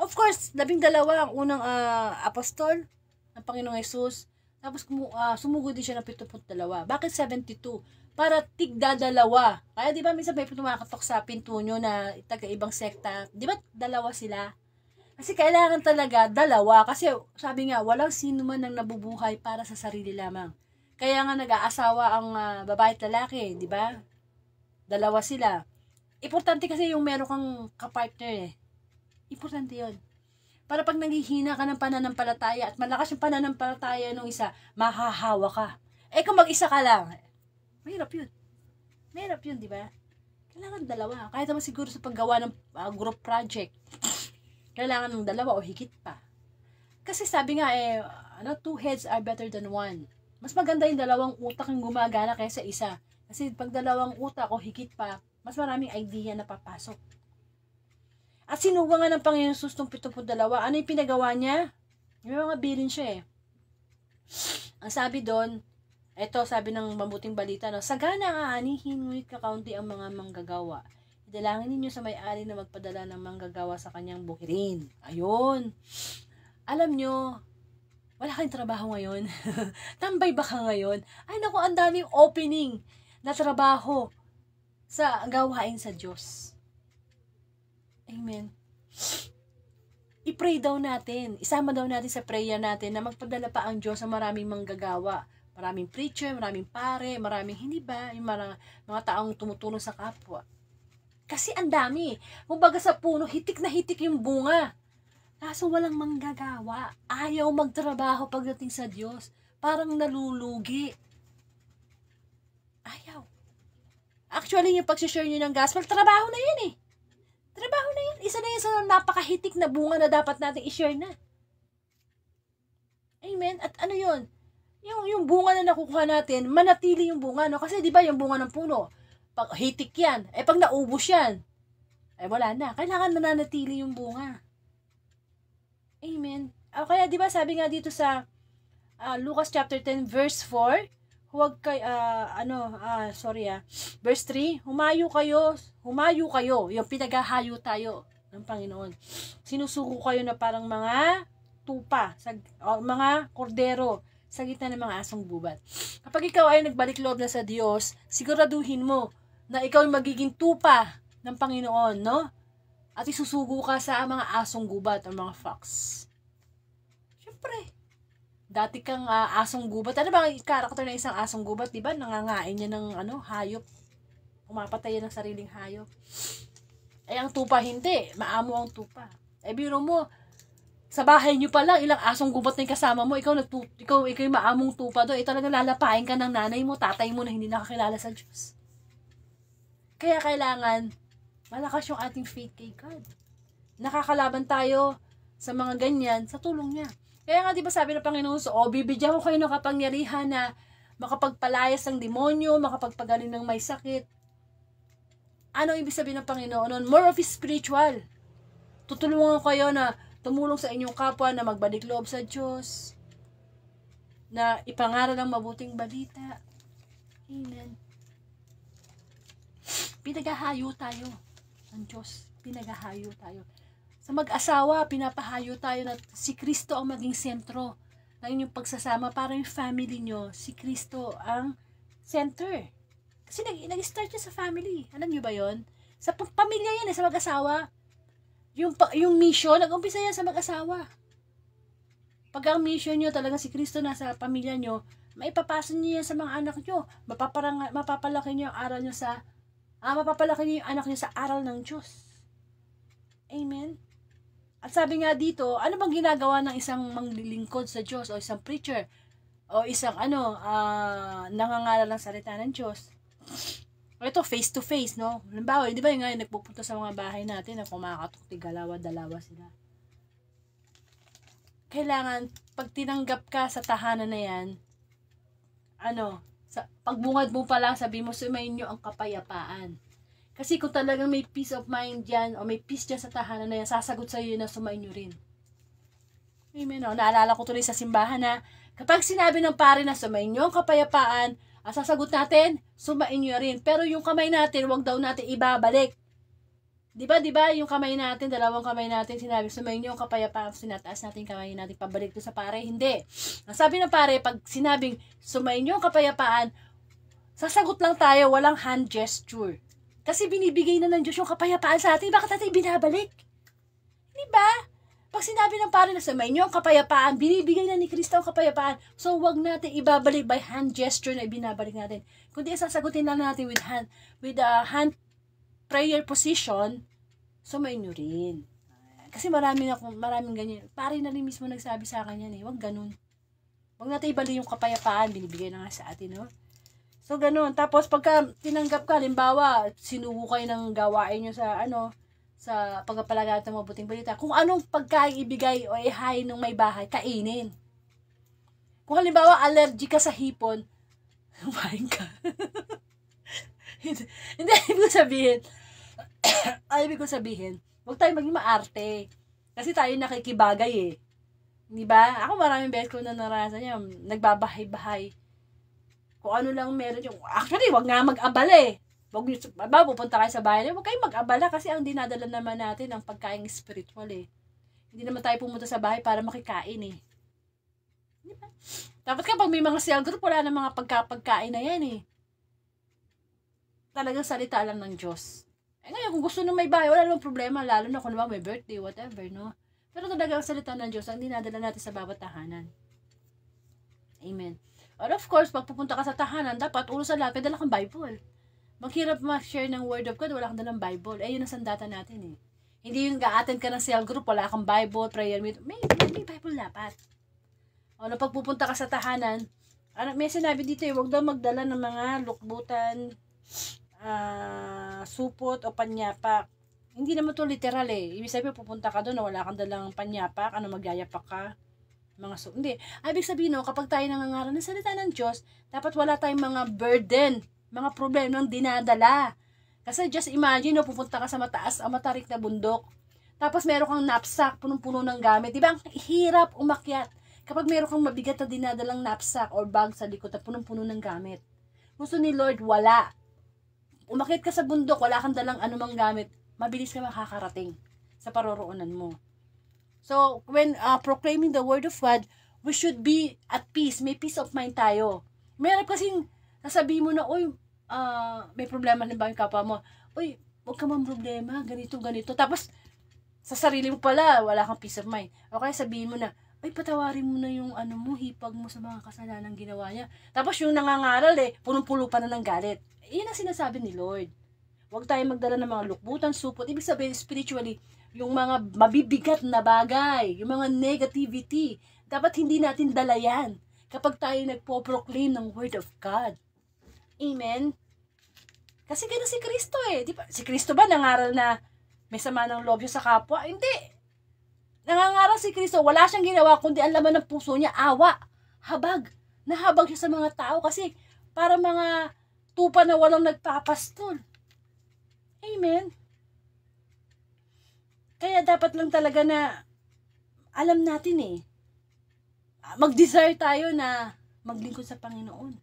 Of course, 12 ang unang apostol ng Panginoong Jesus. Tapos sumugod din siya ng 72. Bakit 72? Para tigda-dalawa. Kaya di ba minsan may tumakatok sa pinto nyo na taga-ibang sekta. Di ba dalawa sila? Kasi kailangan talaga dalawa. Kasi sabi nga, walang sino man ang nabubuhay para sa sarili lamang. Kaya nga nag-aasawa ang babae at lalaki. Di ba? Dalawa sila. Importante kasi yung meron kang kapartner eh. Importante yun. Para pag naghihina ka ng pananampalataya at malakas yung pananampalataya ng isa, mahahawa ka. Eh kung mag-isa ka lang, mahirap yun. Mahirap yun, di ba? Kailangan dalawa. Kahit naman siguro sa paggawa ng group project, kailangan ng dalawa o higit pa. Kasi sabi nga two heads are better than one. Mas maganda yung dalawang utak yung gumagana kaysa isa. Kasi pag dalawang utak o higit pa, mas maraming idea na papasok. At sinuga nga ng Panginoon Jesus ng 72. Ano yung pinagawa niya? May mga bilin siya eh. Ang sabi doon, sabi ng mabuting balita, no, sagana ang aanihin, ngunit kakaunti ang mga manggagawa. Idalangin ninyo sa may-ari na magpadala ng manggagawa sa kanyang bukirin. Ayun. Alam nyo, wala kayong trabaho ngayon. Tambay ba ka ngayon? Ay naku, ang daming opening na trabaho sa gawain sa Diyos. Amen. I-pray daw natin. Isama daw natin sa prayer natin na magpadala pa ang Diyos sa maraming manggagawa. Maraming preacher, maraming pare, maraming hindi ba? Yung mga taong tumutulong sa kapwa. Kasi ang dami. Kumbaga sa puno, hitik na hitik yung bunga. Kaso walang manggagawa. Ayaw magtrabaho pagdating sa Diyos. Parang nalulugi. Ayaw. Actually, yung pag-share nyo ng gospel, trabaho na yan eh. Trabaho na yan. Isa na yan sa napakahitik na bunga na dapat natin i-share na. Amen? At ano yun? Yung bunga na nakukuha natin, manatili yung bunga. No? Kasi di ba yung bunga ng puno, pag hitik yan, pag naubos yan, wala na. Kailangan mananatili yung bunga. Amen? Kaya di ba sabi nga dito sa Lucas chapter 10 verse 4, huwag kay, verse 3, humayo kayo, yung pinaghahayo tayo ng Panginoon. Sinusuko kayo na parang mga tupa, mga kordero, sa gitna ng mga asong gubat. Kapag ikaw ay nagbalik loob na sa Diyos, siguraduhin mo na ikaw ay magiging tupa ng Panginoon, no? At isusugo ka sa mga asong gubat o mga fox. Siyempre, dati kang asong gubat. Ano ba ang karakter ng isang asong gubat? Diba? Nangangain niya ng hayop. Pumapatay ng sariling hayop. Eh, ang tupa hindi. Maamo ang tupa. Eh, biro mo, sa bahay niyo pa lang, ilang asong gubat na yung kasama mo, ikaw yung maamong tupa doon, talagang lalapain ka ng nanay mo, tatay mo na hindi nakakilala sa Diyos. Kaya kailangan, malakas yung ating faith kay God. Nakakalaban tayo sa mga ganyan, sa tulong niya. Kaya nga, di ba sabi ng Panginoon, bibigyan ko kayo ng kapangyarihan na makapagpalayas ng demonyo, makapagpagaling ng may sakit. Ano ibig sabihin ng Panginoon? More of spiritual. Tutulungan ko kayo na tumulong sa inyong kapwa na magbalik loob sa Diyos, na ipangaral ang mabuting balita. Amen. Pinaghahayo tayo ng Diyos. Pinaghahayo tayo. Sa mag-asawa, pinapahayo tayo na si Kristo ang maging sentro ng inyong pagsasama para yung family nyo. Si Kristo ang center. Kasi nag-start siya sa family. Alam nyo ba yon? Sa pamilya yan, sa mag-asawa. Yung mission, nag-umpisa yan sa mag-asawa. Pag ang mission nyo talaga si Kristo nasa pamilya nyo, maipapasa nyo yan sa mga anak nyo. Mapapalaki nyo yung aral nyo mapapalaki nyo yung anak nyo sa aral ng Diyos. Amen? At sabi nga dito, ano bang ginagawa ng isang manglilingkod sa Diyos o isang preacher o isang nangangaral ng salita ng Diyos? Ito, face to face, no? Halimbawa, di ba yung ngayon nagpupunta sa mga bahay natin na kumakatukti, dalawa sila. Kailangan, pag tinanggap ka sa tahanan na yan, pagbungad mo pa lang, sabi mo, sumayin nyo ang kapayapaan. Kasi kung talagang may peace of mind yan, o may peace dyan sa tahanan na yan, sasagot sa'yo yun na sumayin nyo rin. Amen, no? Naalala ko tuloy sa simbahan na, kapag sinabi ng pare na sumayin nyo ang kapayapaan, sasagot natin, sumain nyo rin. Pero yung kamay natin, wag daw natin ibabalik. Diba, yung kamay natin, dalawang kamay natin, sinabi, sumain nyo ang kapayapaan, sinataas natin kamay natin, pabalik to sa pare. Hindi. Ang sabi ng pare, pag sinabing, sumain nyo ang kapayapaan, sasagot lang tayo, walang hand gesture. Kasi binibigay na ng Diyos yung kapayapaan sa atin, bakit natin binabalik? Diba? Pag sinabi ng pare na sumayin nyo ang kapayapaan, binibigay na ni Kristo ang kapayapaan. So, wag natin ibabalik by hand gesture na ibinabalik natin. Kundi sasagutin lang natin with a hand prayer position, sumayin nyo rin. Kasi maraming ganyan. Pare na rin mismo nagsabi sa akin yan eh. Wag ganun. Wag natin ibalik yung kapayapaan, binibigay na nga sa atin, no? So, ganun. Tapos, pagka tinanggap ka, halimbawa, sinubo kayo ng gawain nyo sa pagpapalaganap ng mabuting balita. Kung anong pagkain ibigay o ihain ng may bahay, kainin. Kung halimbawa allergy ka sa hipon, kumain ka. Hindi, ibig ko sabihin, huwag tayo maging maarte. Kasi tayo nakikibagay eh. Diba? Ako maraming beses ko na naranasan niya, nagbabahay-bahay. Kung ano lang meron yung, actually, wag nga mag-abala eh. Pupunta kayo sa bahay, huwag kayong mag-abala kasi ang dinadala naman natin ang pagkain spiritual eh. Hindi naman tayo pumunta sa bahay para makikain eh. Diba? Dapat kapag may mga cell group, wala na mga pagkain na yan eh. Talagang salita lang ng Diyos. Eh ngayon, kung gusto nung may bahay, wala namang problema, lalo na kung naman may birthday, whatever, no? Pero talagang salita ng Diyos ang dinadala natin sa bawat tahanan. Amen. Or of course, pag pupunta ka sa tahanan, dapat ulo sa lahat, dala kang Bible. Maghirap ma-share ng word of God, wala kang dalang Bible. Eh, yun ang sandata natin eh. Hindi yung ga-attend ka ng cell group, wala kang Bible, prayer meet. May Bible dapat. O, na pagpupunta ka sa tahanan, may sinabi dito eh, huwag daw magdala ng mga lukbutan, supot o panyapak. Hindi naman to literal eh. Ibig sabihin, pupunta ka doon na wala kang dalang panyapak, magyayapak ka. Hindi. Ibig sabihin, no, kapag tayo nangangaral ng salita ng Diyos, dapat wala tayong mga burden, mga problemang dinadala. Kasi just imagine, no, pupunta ka sa matarik na bundok. Tapos meron kang knapsack, punong-puno ng gamit. Diba? Ang hirap umakyat. Kapag meron kang mabigat na dinadalang knapsack or bag sa likod na punong-puno ng gamit. Gusto ni Lord, wala. Umakit ka sa bundok, wala kang dalang anumang gamit, mabilis ka makakarating sa paroroonan mo. So, when proclaiming the word of God, we should be at peace. May peace of mind tayo. Meron kasing sasabihin mo na, uy, may problema na ba yung kapwa mo? Uy, huwag ka mang problema, ganito. Tapos, sa sarili mo pala, wala kang peace of mind. O kaya sabihin mo na, ay, patawarin mo na yung hipag mo sa mga kasalanan ginawa niya. Tapos yung nangangaral punong-pulo pa na ng galit. Iyan ang sinasabi ni Lord. Huwag tayo magdala ng mga lukbutan, supot. Ibig sabihin, spiritually, yung mga mabibigat na bagay, yung mga negativity, dapat hindi natin dala yan kapag tayo nagpo-proclaim ng Word of God. Amen? Kasi gano'n si Kristo Di ba? Si Kristo ba nangaral na may sama ng loob sa kapwa? Hindi. Nangangaral si Kristo, wala siyang ginawa kundi ang laman ng puso niya, awa, habag. Nahabag siya sa mga tao kasi para mga tupa na walang nagpapastol. Amen? Kaya dapat lang talaga na alam natin mag-desire tayo na maglingkod sa Panginoon.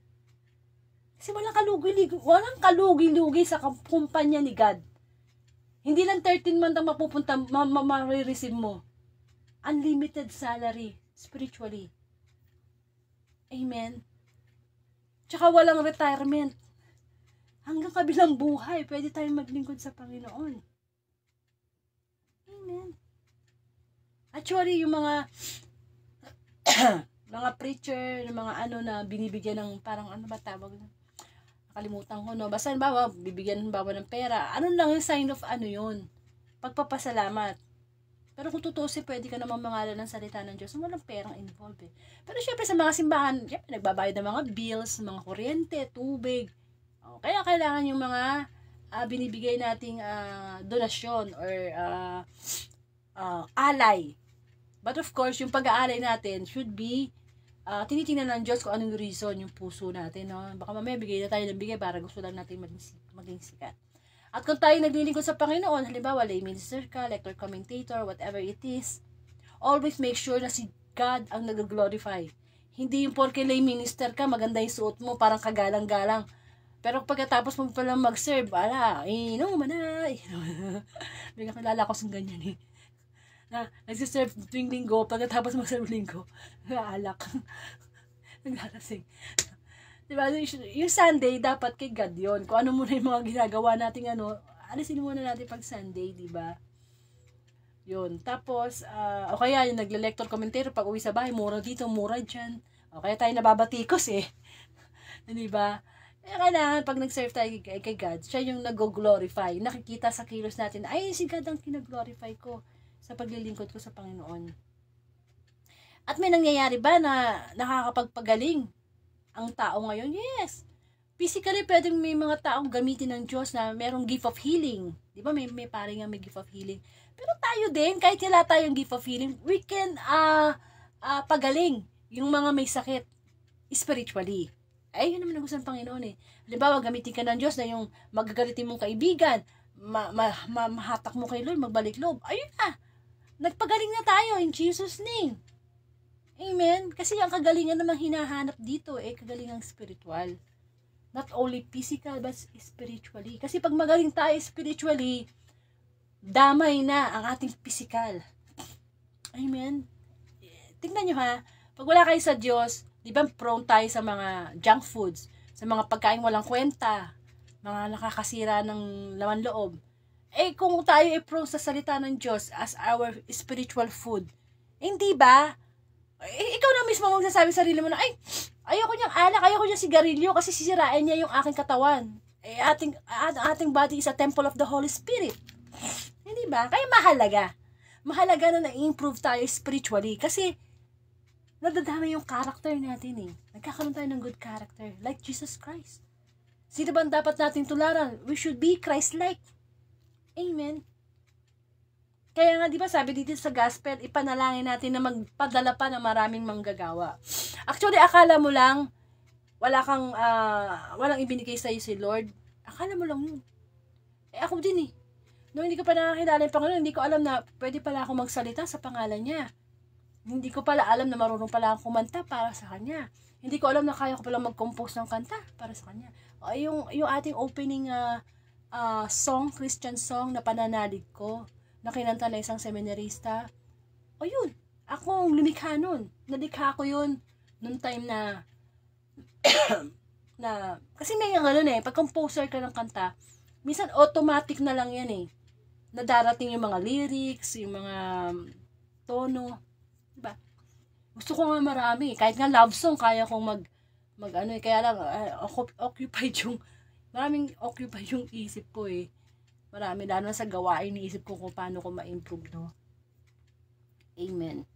Kasi walang kalugi-lugi sa kumpanya ni God. Hindi lang 13 month ang mapupunta, ma-receive mo. Unlimited salary, spiritually. Amen? Tsaka walang retirement. Hanggang kabilang buhay, pwede tayong maglingkod sa Panginoon. Amen? Actually, yung mga mga preacher, yung mga na binibigyan ng parang tawag na? Nakalimutan ko, no? Basta bibigyan ng pera. Ano lang yung sign of yun? Pagpapasalamat. Pero kung tutusin, pwede ka naman mangalan ng salita ng Diyos, walang perang involved Pero syempre sa mga simbahan, nagbabayad ng mga bills, mga kuryente, tubig. Kaya kailangan yung mga binibigay nating donasyon or alay. But of course, yung pag-aalay natin should be tinitingnan ng Diyos kung anong reason yung puso natin. No? Baka mamaya bigay na tayo ng bigay para gusto lang natin maging sikat. At kung tayo naglilingkod sa Panginoon, halimbawa lay minister ka, lector, commentator, whatever it is, always make sure na si God ang nag-glorify. Hindi yung porke lay minister ka, maganda yung suot mo, parang kagalang-galang. Pero pagkatapos mo palang mag-serve, inuman na. May kakilala ko sa ganyan na nagsiserve tuwing linggo, pagkatapos mag-serve linggo, alak. Naglalasing. Diba? Yung Sunday, dapat kay God yun. Kung ano muna yung mga ginagawa natin, alisin muna natin pag Sunday, diba? Yun. Tapos, o kaya yung nagle-lector commentator, pag uwi sa bahay, mura dito, mura dyan. O kaya tayo nababatikos diba? Kaya kailangan, pag nag-serve tayo kay God, siya yung nag-glorify. Nakikita sa kilos natin, ay, si God ang kinaglorify ko sa paglilingkod ko sa Panginoon. At may nangyayari ba na nakakapagpagaling ang tao ngayon? Yes. Physically, pwedeng may mga taong gamitin ng Diyos na merong gift of healing. Di ba? May pare nga may gift of healing. Pero tayo din, kahit wala tayong gift of healing, we can pagaling yung mga may sakit spiritually. Ay, yun naman ang gusto ng Panginoon Halimbawa, gamitin ka ng Diyos na yung magagalitin mong kaibigan, mahatak mo kay Lord, magbalik loob. Ayun na. Nagpagaling na tayo in Jesus' name. Amen? Kasi ang kagalingan namang hinahanap dito kagalingang spiritual. Not only physical, but spiritually. Kasi pag magaling tayo spiritually, damay na ang ating physical. Amen? Tingnan nyo pag wala kayo sa Diyos, di ba prone tayo sa mga junk foods, sa mga pagkain walang kwenta, mga nakakasira ng laman loob. Kung tayo prone sa salita ng Diyos as our spiritual food, hindi ba? Ikaw na mismo magsasabi sa sarili mo na, ayoko niyang alak, ayoko niyang sigarilyo kasi sisirain niya yung aking katawan. Ating body is a temple of the Holy Spirit. Hindi ba? Kaya mahalaga. Mahalaga na na-improve tayo spiritually kasi nadadami yung character natin Nagkakaroon tayo ng good character like Jesus Christ. Sino ba dapat nating tularan? We should be Christ-like. Amen. Kaya nga, di ba, sabi dito sa gospel, ipanalangin natin na magpadala pa ng maraming manggagawa. Actually, akala mo lang, walang ibinigay sa'yo si Lord. Akala mo lang yun. Ako din Noong hindi ko pa nakakilala yung Panginoon, hindi ko alam na pwede pala ako magsalita sa pangalan niya. Hindi ko pala alam na marunong pala akong kumanta para sa kanya. Hindi ko alam na kaya ko pala mag-compose ng kanta para sa kanya. Yung ating opening song, Christian song na pananalig ko, na kinanta na isang seminarista. O yun, akong lumikha nun. Nalikha ko yun nung time na kasi may yung pag composer ka ng kanta, minsan automatic na lang yan na darating yung mga lyrics, yung mga tono, diba? Gusto ko nga marami, kahit nga love song, kaya kong kaya lang, maraming occupied yung isip ko marami, lalo na sa gawain, iniisip ko kung paano ko ma-improve, no? Amen.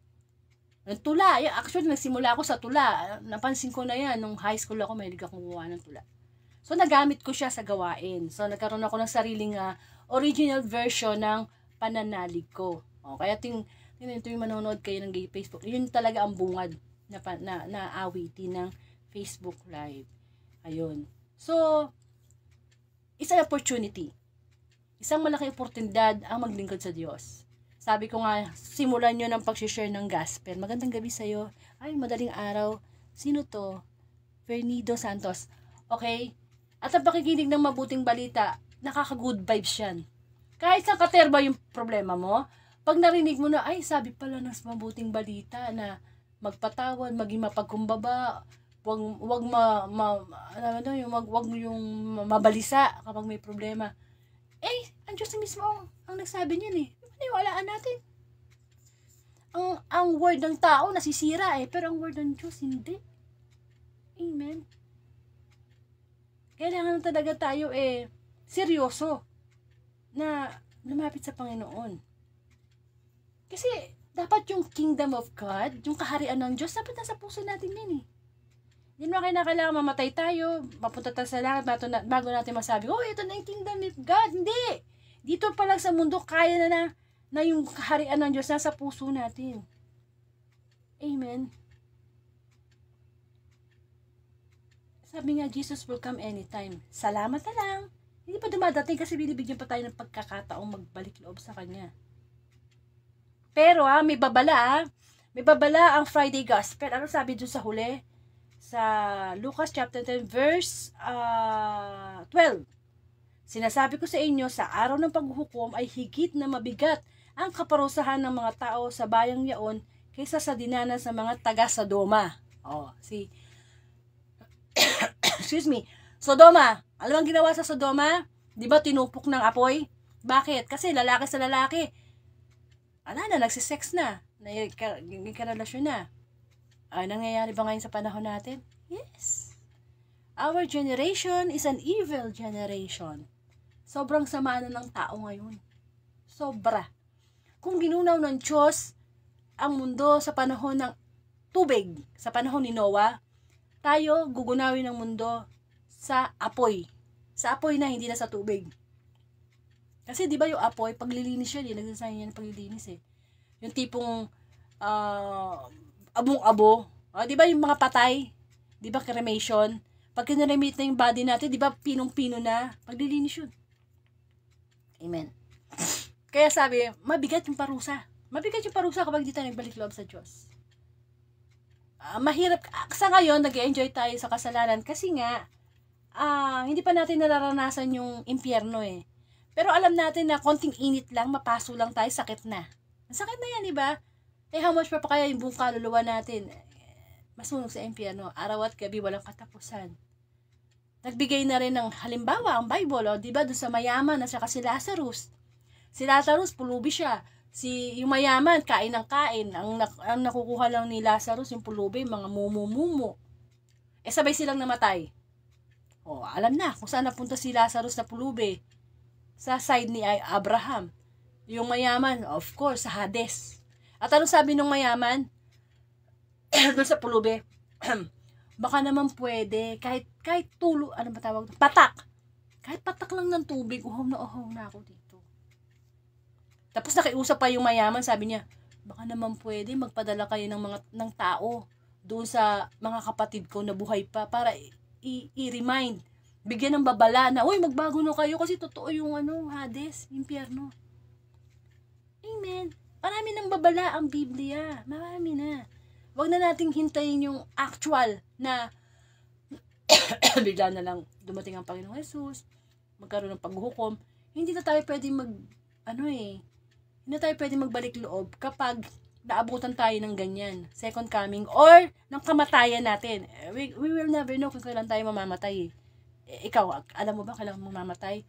Ang tula, actually, nagsimula ako sa tula. Napansin ko na yan, nung high school ako, mahilig akong gumawa ng tula. So, nagamit ko siya sa gawain. So, nagkaroon ako ng sariling original version ng pananalig ko. Kaya ito yung manonood kayo ng Facebook. Yun talaga ang bungad na awitin ng Facebook Live. Ayun. So, isang opportunity. Isang malaking oportunidad ang maglingkod sa Diyos. Sabi ko nga, simulan nyo ng pag-share ng gospel. Magandang gabi sa'yo. Ay, madaling araw. Sino to? Fernido Santos. Okay? At ang pakikinig ng mabuting balita, nakaka-good vibes yan. Kahit sa katerba yung problema mo, pag narinig mo na, ay, sabi pala ng mabuting balita na magpatawad, maging mapagkumbaba, wag yung mabalisa kapag may problema. Ang Diyos mismo ang nagsabi niyan Paniwalaan natin. Ang word ng tao nasisira pero ang word ng Diyos hindi. Amen. Kailangan talaga tayo seryoso na lumapit sa Panginoon. Kasi dapat yung kingdom of God, yung kaharian ng Diyos, dapat nasa puso natin yan Hindi mo kailangan mamatay tayo, mapunta tayo sa langit, bago natin masabi, ito na yung kingdom of God. Hindi. Dito pa lang sa mundo, kaya na yung kaharian ng Diyos nasa puso natin. Amen. Sabi nga, Jesus will come anytime. Salamat na lang. Hindi pa dumadating kasi binibigyan pa tayo ng pagkakataong magbalik loob sa Kanya. Pero may babala May babala ang Friday Gospel. Ano sabi doon sa huli? Sa Lucas chapter 10 verse 12. Sinasabi ko sa inyo, sa araw ng paghuhukom ay higit na mabigat ang kaparusahan ng mga tao sa bayang yaon kaysa sa dinanas sa mga taga Sodoma. Excuse me. Sodoma. Alam ang ginawa sa Sodoma? Di ba tinupok ng apoy? Bakit? Kasi lalaki sa lalaki. Nagsisex na. Nagkarelasyon na. Nangyayari ba ngayon sa panahon natin? Yes. Our generation is an evil generation. Sobrang sama na ng tao ngayon. Sobra. Kung ginunaw ng Diyos ang mundo sa panahon ng tubig, sa panahon ni Noah, tayo gugunawin ng mundo sa apoy. Sa apoy na, hindi na sa tubig. Kasi di ba yung apoy, paglilinis siya, nagsasayin niya ng paglilinis Yung tipong abong-abo. Di ba yung mga patay? Di ba cremation? Pag kinaremate na yung body natin, di ba pinong-pino na? Paglilinis yun. Amen. Kaya sabi, mabigat yung parusa. Mabigat yung parusa kapag di tayo nagbalik loob sa Diyos. Mahirap. Sa ngayon, nag-enjoy tayo sa kasalanan kasi nga, hindi pa natin nararanasan yung impyerno Pero alam natin na konting init lang, mapaso lang tayo, sakit na. Sakit na yan, di ba? How much pa kaya yung buong kaluluwa natin? Masunog sa impyerno. Araw at gabi, walang katapusan. Nagbigay na rin ng halimbawa ang Bible, di ba? Doon sa mayaman na siya kasi Lazarus. Si Lazarus, pulubi siya. Yung mayaman, kain ng kain. Ang nakukuha lang ni Lazarus, yung pulubi, mga mumu-mumu. Sabay silang namatay. Alam na kung saan napunta si Lazarus na pulubi. Sa side ni Abraham. Yung mayaman, of course, sa Hades. At ano sabi nung mayaman? Doon sa pulubi. Baka naman pwede, kahit tulo, ano ba tawag? Patak. Kahit patak lang ng tubig, uhaw na ako dito. Tapos nakiusap pa yung mayaman, sabi niya, baka naman pwede, magpadala kayo ng tao doon sa mga kapatid ko na buhay pa para i-remind, bigyan ng babala na, magbago na kayo kasi totoo yung Hades, impyerno. Amen. Marami nang babala ang Biblia. Marami na. Huwag na nating hintayin yung actual na bigla na lang dumating ang Panginoong Jesus, magkaroon ng paghuhukom. Hindi na tayo pwedeng hindi na tayo pwedeng magbalik loob kapag naabutan tayo ng ganyan, second coming or ng kamatayan natin. We will never know kung kailan tayo mamamatay. Ikaw, alam mo ba kailan mo mamamatay?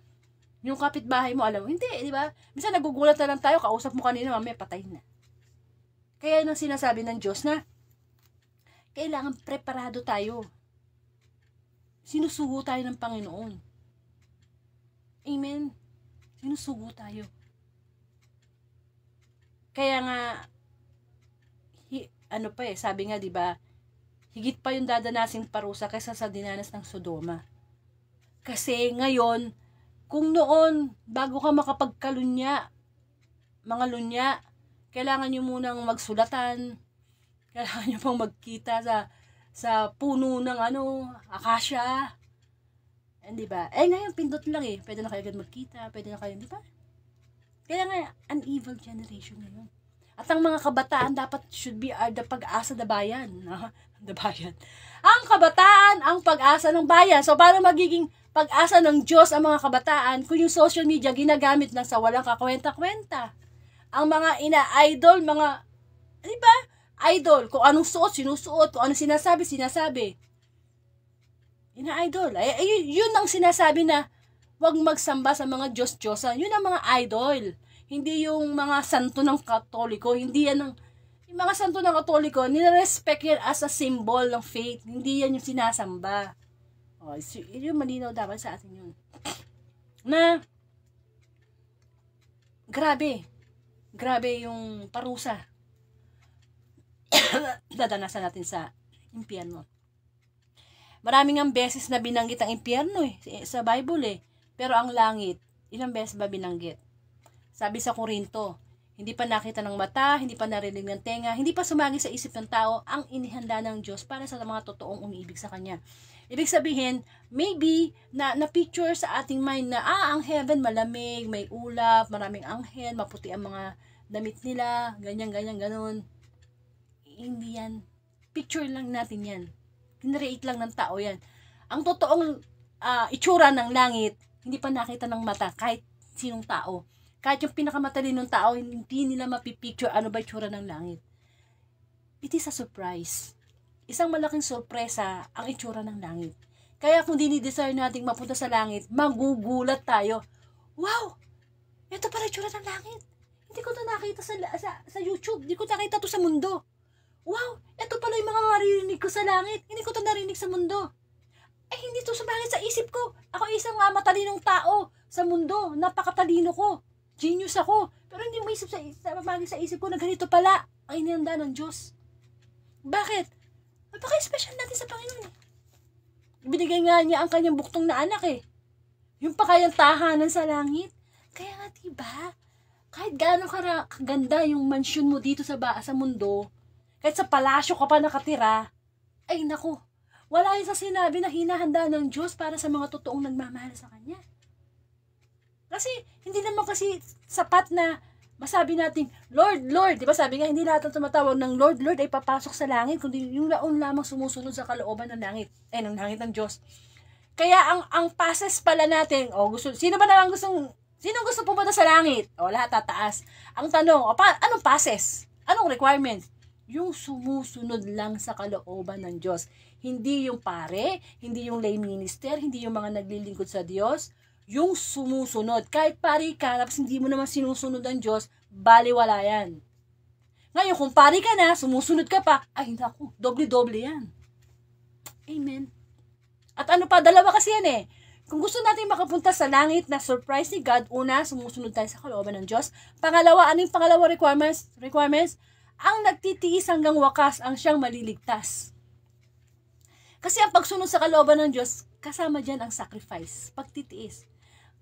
Yung kapitbahay mo, alam mo, hindi, di ba? Minsan nagugulat na lang tayo, kausap mo kanina, mamaya patay na. Kaya nang sinasabi ng Diyos na kailangan preparado tayo. Sinusugo tayo ng Panginoon. Amen. Sinusugo tayo. Kaya nga, sabi nga, di ba, higit pa yung dadanasing parusa kaysa sa dinanas ng Sodoma. Kasi ngayon, kung noon, bago ka makapagkalunya, mga lunya, kailangan nyo munang magsulatan, kailangan nyo pang magkita sa puno ng akasya. Di ba? Ngayon, pindot lang pwede na kayo agad magkita, pwede na kayo, di ba? Kaya nga, an evil generation ngayon. At ang mga kabataan dapat should be the pag-asa ng bayan. The bayan. Ang kabataan, ang pag-asa ng bayan. So, para magiging pag-asa ng Diyos ang mga kabataan kung yung social media ginagamit lang sa walang kakwenta-kwenta? Ang mga ina-idol, di ba? Idol. Kung anong suot, sinusuot. Kung anong sinasabi. Ina-idol. Yun ang sinasabi na wag magsamba sa mga Diyos-Diyosan. Yun ang mga idol. Hindi yung mga santo ng Katoliko. Hindi yan yung mga santo ng Katoliko, nire-respect yan as a symbol ng faith. Hindi yan yung sinasamba. Yung malinaw dapat sa atin yun. Na, grabe yung parusa. Dadanasan natin sa impyerno. Maraming ang beses na binanggit ang impyerno sa Bible Pero ang langit, ilang beses ba binanggit? Sabi sa Korinto, hindi pa nakita ng mata, hindi pa narinig ng tenga, hindi pa sumagi sa isip ng tao ang inihanda ng Diyos para sa mga totoong umiibig sa Kanya. Ibig sabihin, maybe na-picture sa ating mind na ang heaven malamig, may ulap, maraming anghel, maputi ang mga damit nila, ganyan, ganun. Hindi yan. Picture lang natin yan. Kinreate lang ng tao yan. Ang totoong itsura ng langit, hindi pa nakita ng mata kahit sinong tao. Kahit yung pinakamatalinong tao, hindi nila mapipicture ano ba itsura ng langit. It is a surprise. Isang malaking sorpresa ang itsura ng langit. Kaya kung dinidesire nating mapunta sa langit, magugulat tayo. Wow! Ito pala itsura ng langit. Hindi ko ito nakita sa YouTube. Hindi ko nakita ito sa mundo. Wow! Ito pala yung mga maririnig ko sa langit. Hindi ko ito narinig sa mundo. Hindi ito sumangit sa isip ko. Ako isang matalinong tao sa mundo. Napakatalino ko. Genius ako. Pero hindi mo isip sa isip ko na ganito pala ang inihanda ng Diyos. Bakit? Napaka-special natin sa Panginoon. Binigay nga niya ang kanyang buktong na anak Yung pa kayang tahanan sa langit. Kaya nga diba, kahit gaano kaganda yung mansyon mo dito sa mundo, kahit sa palasyo ka pa nakatira, naku, wala yun sa sinabi na hinahanda ng Diyos para sa mga totoong nagmamahal sa Kanya. Kasi, hindi naman kasi sapat na masabi natin, Lord, Lord, di ba sabi nga, hindi lahat ng tumatawag ng Lord, Lord ay papasok sa langit, kundi yung laon lamang sumusunod sa kalooban ng langit, ng langit ng Diyos. Kaya ang passes pala natin, sino gusto pumunta sa langit? Lahat tataas. Ang tanong, anong passes? Anong requirements? Yung sumusunod lang sa kalooban ng Diyos. Hindi yung pare, hindi yung lay minister, hindi yung mga naglilingkod sa Diyos, yung sumusunod. Kahit pari ka, tapos hindi mo naman sinusunod ang Diyos, baliwala yan. Ngayon, kung pari ka na, sumusunod ka pa, naku, doble-doble yan. Amen. At dalawa kasi yan Kung gusto natin makapunta sa langit na surprise ni God, una, sumusunod tayo sa kalooban ng Diyos. Pangalawa, ano yung pangalawa requirements? Ang nagtitiis hanggang wakas ang siyang maliligtas. Kasi ang pagsunod sa kalooban ng Diyos, kasama dyan ang sacrifice, pagtitiis.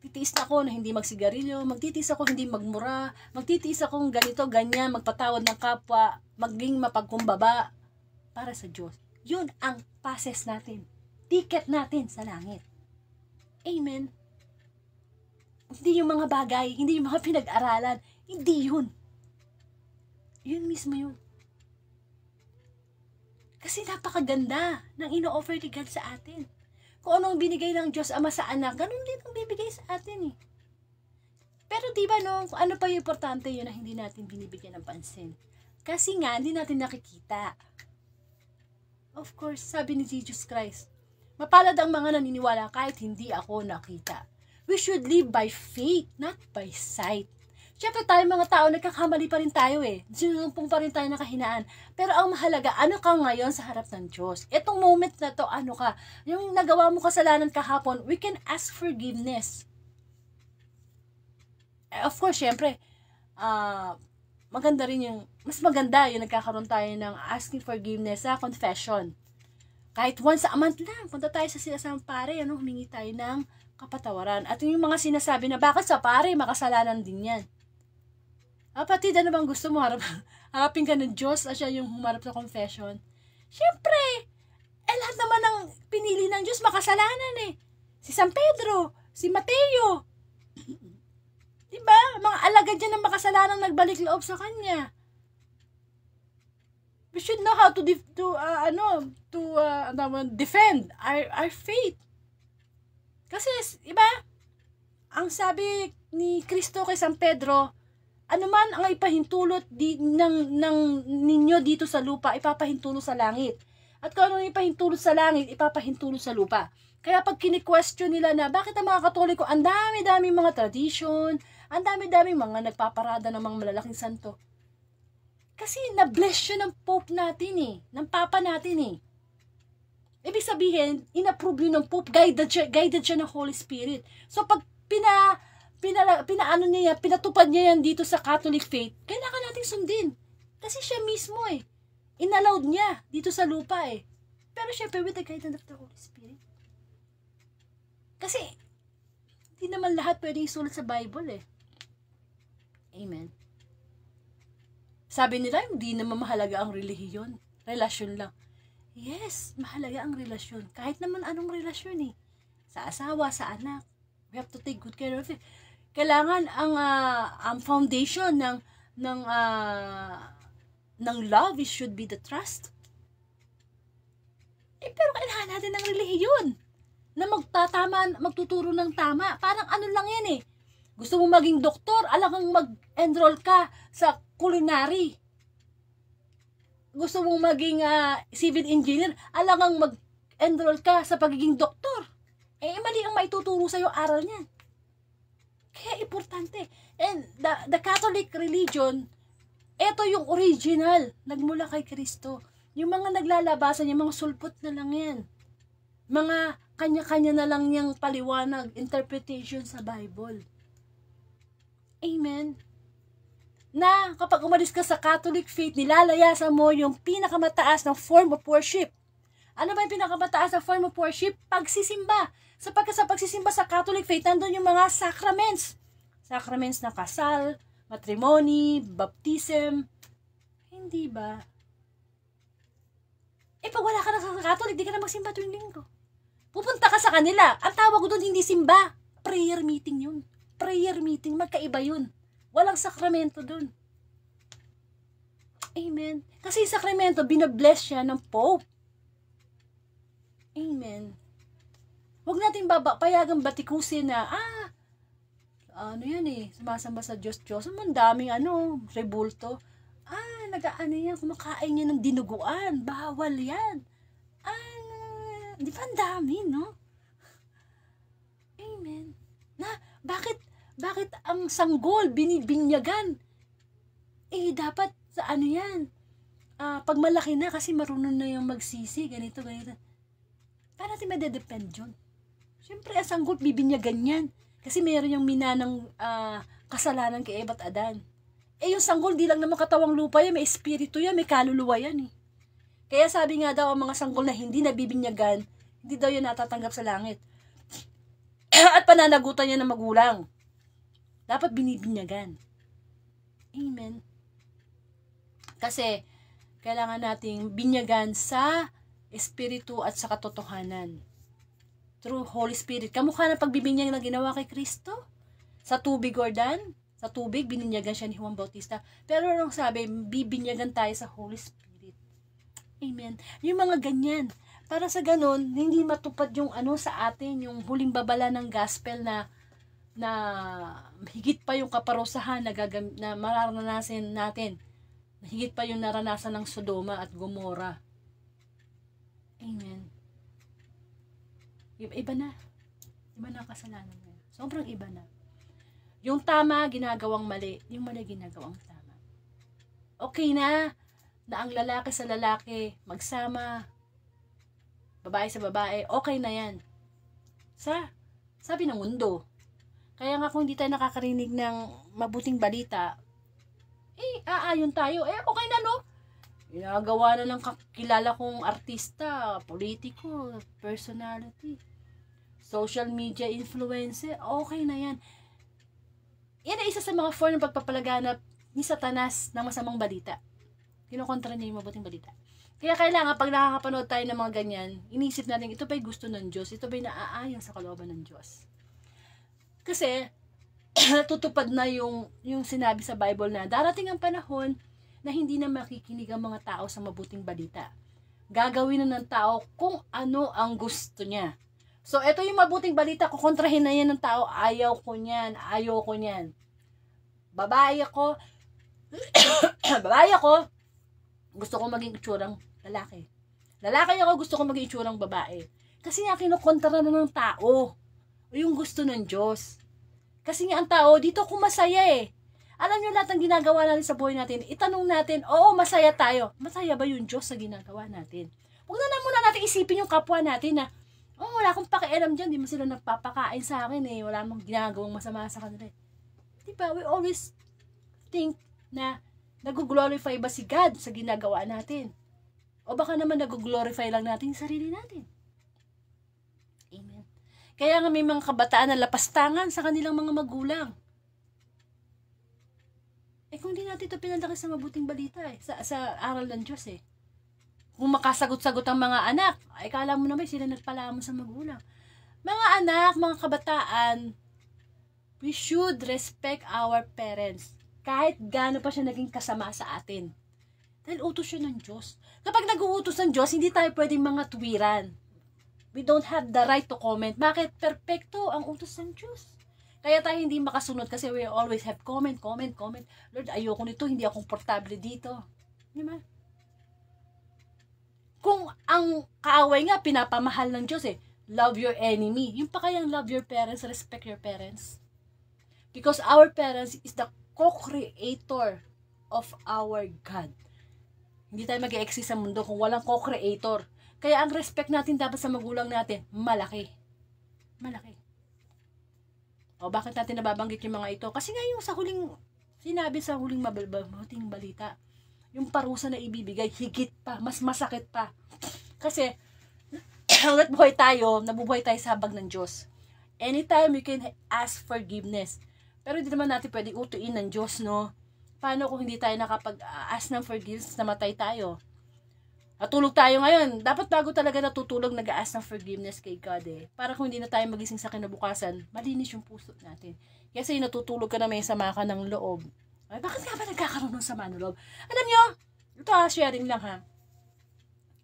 Titiis na ako na hindi magsigarilyo, magtitiis ako hindi magmura, magtitiis akong ganito, ganyan, magpatawad ng kapwa, maging mapagkumbaba para sa Diyos. Yun ang passes natin. Ticket natin sa langit. Amen. Hindi yung mga bagay, hindi yung mga pinag-aralan, hindi yun. Yun mismo yun. Kasi napakaganda ng ino-offer ni God sa atin. Kung anong binigay ng Diyos Ama sa anak, ganun din ang bibigay sa atin eh. Pero diba no, kung ano pa yung importante yun na hindi natin binibigyan ng pansin. Kasi nga, hindi natin nakikita. Of course, sabi ni Jesus Christ, mapalad ang mga naniniwala kahit hindi ako nakita. We should live by faith, not by sight. Siyempre tayo mga tao, nagkakamali pa rin tayo eh. Sinusumpong pa rin tayo ng kahinaan. Pero ang mahalaga, ano ka ngayon sa harap ng Diyos? Etong moment na to, ano ka? Yung nagawa mo kasalanan kahapon, we can ask forgiveness. Of course, siyempre, maganda rin yung, mas maganda yung nagkakaroon tayo ng asking forgiveness sa confession. Kahit once a month lang, punta tayo sa sinasamang pare, humingi tayo ng kapatawaran. At yung mga sinasabi na, bakit sa pare, makasalanan din yan. Kapatid, ano bang gusto mo? Harapin ka ng Diyos at siya yung humarap sa confession. Siyempre, lahat naman ng pinili ng Diyos makasalanan eh. Si San Pedro, si Mateo. Diba? Mga alagad dyan ng makasalanan nagbalik loob sa kanya. We should know how to defend our faith. Kasi, iba, ang sabi ni Kristo kay San Pedro, ano man ang ipahintulot ng ninyo dito sa lupa, ipapahintulot sa langit. At kung ano ipahintulot sa langit, ipapahintulot sa lupa. Kaya pag kini-question nila na, bakit ang mga Katoliko, ang dami-dami mga tradition, ang dami-dami mga nagpaparada ng mga malalaking santo. Kasi na-bless yun ng Pope natin eh, ng Papa natin eh. Ibig sabihin, in-approve yun ng Pope, guided siya ng Holy Spirit. So pag pinatupad niya yan dito sa Catholic faith, kailangan natin sundin. Kasi siya mismo eh. Inallowed niya dito sa lupa eh. Pero syempre with the guidance of the Holy Spirit. Kasi, hindi naman lahat pwede isulat sa Bible eh. Amen. Sabi nila, hindi naman mahalaga ang relihiyon. Relasyon lang. Yes, mahalaga ang relasyon. Kahit naman anong relasyon eh. Sa asawa, sa anak. We have to take good care of it. Kailangan ang foundation ng love should be the trust. Pero kailangan natin ng relihiyon na magtuturo ng tama. Parang ano lang yan eh. Gusto mo maging doktor, alangang mag-enroll ka sa culinary. Gusto mong maging civil engineer, alangang mag-enroll ka sa pagiging doktor. Mali ang maituturo sa'yo aral niyan. Kaya importante. And the Catholic religion, ito yung original, nagmula kay Kristo. Yung mga naglalabasan, yung mga sulpot na lang yan. Mga kanya-kanya na lang niyang paliwanag, interpretation sa Bible. Amen. Na kapag umalis ka sa Catholic faith, nilalayasan mo yung pinakamataas na form of worship. Ano ba yung pinakamataas na form of worship? Pagsisimba. Sapagkat sa pagsisimba sa Catholic faith, nandun yung mga sacraments. Sacraments na kasal, matrimony, baptism. Hindi ba? Pag wala ka na sa Catholic, di ka na magsimba tuwing linggo. Pupunta ka sa kanila. Ang tawag ko doon, hindi simba. Prayer meeting yun. Prayer meeting, magkaiba yun. Walang sakramento doon. Amen. Kasi yung sakramento, binabless siya ng Pope. Amen. Huwag natin payagang batikusin na, ano yan eh, sumasamba sa Diyos-Diyos. Ang daming rebulto. Yan, kumakain niya ng dinuguan. Bawal yan. Di ba ang dami, no? Amen. Bakit ang sanggol binibinyagan? Dapat sa yan? Pag malaki na kasi marunong na yung magsisi, ganito. Paano natin madedepend yun? Siyempre, ang sanggol bibinyagan yan. Kasi meron yung minanang kasalanan kay Eva at Adan. Yung sanggol, di lang naman katawang lupa yan, may espiritu yan, may kaluluwa yan eh. Kaya sabi nga daw, ang mga sanggol na hindi nabibinyagan, hindi daw yan natatanggap sa langit. At pananagutan niya ng magulang. Dapat binibinyagan. Amen. Kasi, kailangan nating binyagan sa espiritu at sa katotohanan. Through Holy Spirit. Kamukha ng pagbibinyag na ginawa kay Kristo. Sa tubig, Jordan. Sa tubig, bininyagan siya ni Juan Bautista. Pero anong sabi, bibinyagan tayo sa Holy Spirit. Amen. Yung mga ganyan. Para sa ganun, hindi matupad yung sa atin, yung huling babala ng gospel na higit pa yung kaparusahan na mararanasan natin. Higit pa yung naranasan ng Sodoma at Gomora. Amen. Iba na. Iba na ang kasalanan mo. Sobrang iba na. Yung tama, ginagawang mali. Yung mali, ginagawang tama. Okay na ang lalaki sa lalaki magsama, babae sa babae, okay na yan. Sabi ng mundo. Kaya nga kung hindi tayo nakakarinig ng mabuting balita, aayon tayo. Okay na, no? Ginagawa na ng kakilala kong artista, politiko, personality, social media influencer, okay na yan. Yan ay isa sa mga form ng pagpapalaganap ni Satanas ng masamang balita. Kinokontra niya yung mabuting balita. Kaya kailangan, pag nakakapanood tayo ng mga ganyan, inisip natin, ito ba'y gusto ng Diyos? Ito ba'y naaayon sa kalooban ng Diyos? Kasi, tutupad na yung sinabi sa Bible na darating ang panahon na hindi na makikinig ang mga tao sa mabuting balita. Gagawin na ng tao kung ano ang gusto niya. So, ito yung mabuting balita, kukontrahin na yan ng tao, ayaw ko niyan. Babae ako, gusto ko maging itsurang lalaki. Lalaki ako, gusto ko maging itsurang babae. Kasi nga kinukontra na ng tao yung gusto ng Diyos. Kasi nga ang tao, dito ako masaya eh. Alam nyo lahat ng ginagawa natin sa buhay natin, itanong natin, oo, masaya tayo. Masaya ba yung Diyos sa ginagawa natin? Huwag na muna natin isipin yung kapwa natin na, wala akong pakialam dyan, di mo sila nagpapakain sa akin eh, wala mong ginagawang masama sa kanila. Diba, we always think na nag-glorify ba si God sa ginagawa natin? O baka naman nag-glorify lang natin yung sarili natin. Amen. Kaya nga may mga kabataan na lapastangan sa kanilang mga magulang. Kung hindi natin ito pinalaki sa mabuting balita sa aral ng Diyos Kung makasagot-sagot ang mga anak, kala mo naman sila nagpalamon sa magulang. Mga anak, mga kabataan, we should respect our parents. Kahit gaano pa siya naging kasama sa atin. Dahil utos siya ng Diyos. Kapag nag-uutos ng Diyos, hindi tayo pwedeng mga tuwiran. We don't have the right to comment. Bakit? Perpekto ang utos ng Diyos. Kaya tayo hindi makasunod kasi we always have comment. Lord, ayoko nito, hindi ako komportable dito. Di ba? Kung ang kaaway nga, pinapamahal ng Diyos love your enemy. Yung pa kayang love your parents, respect your parents. Because our parents is the co-creator of our God. Hindi tayo mag-e-exist sa mundo kung walang co-creator. Kaya ang respect natin dapat sa magulang natin, malaki. Malaki. O bakit natin nababanggit yung mga ito? Kasi nga yung sinabi sa huling mabuting balita, yung parusa na ibibigay, higit pa, mas masakit pa. Kasi, hanggat buhay tayo, nabubuhay tayo sa habag ng Diyos. Anytime you can ask forgiveness. Pero hindi naman natin pwede utuin ng Diyos, no? Paano kung hindi tayo nakapag-ask ng forgiveness, namatay tayo? Natulog tayo ngayon. Dapat bago talaga natutulog, nag-ask ng forgiveness kay God Para kung hindi na tayo magising sa kinabukasan, malinis yung puso natin. Kasi natutulog ka na may sama ka ng loob. Ay, bakit nga ba nagkakaroon ng sama ng loob? Alam nyo, ito sharing lang ha.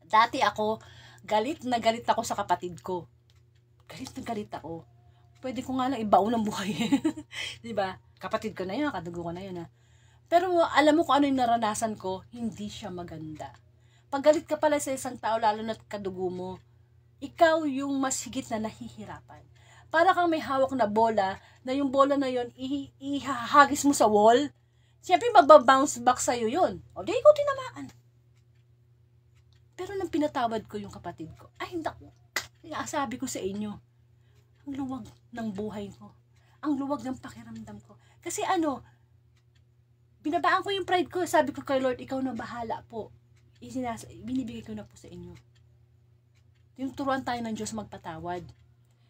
Dati ako, galit na galit ako sa kapatid ko. Galit na galit ako. Pwede ko nga lang ibaon ang buhay. Diba? Kapatid ko na yun, kadugo ko na yun Pero alam mo kung ano yung naranasan ko, hindi siya maganda. Pag galit ka pala sa isang tao, lalo na kadugo mo, ikaw yung mas higit na nahihirapan. Para kang may hawak na bola, na yung bola na yun, ihahagis mo sa wall, siyempre magbabounce back sa'yo yun. O di ikaw tinamaan. Pero nang pinatawad ko yung kapatid ko, ay hindi ko, sabi ko sa inyo, ang luwag ng buhay ko. Ang luwag ng pakiramdam ko. Kasi binabaan ko yung pride ko. Sabi ko kay Lord, ikaw na bahala po. Binibigay ko na po sa inyo. Yung turuan tayo ng Diyos magpatawad.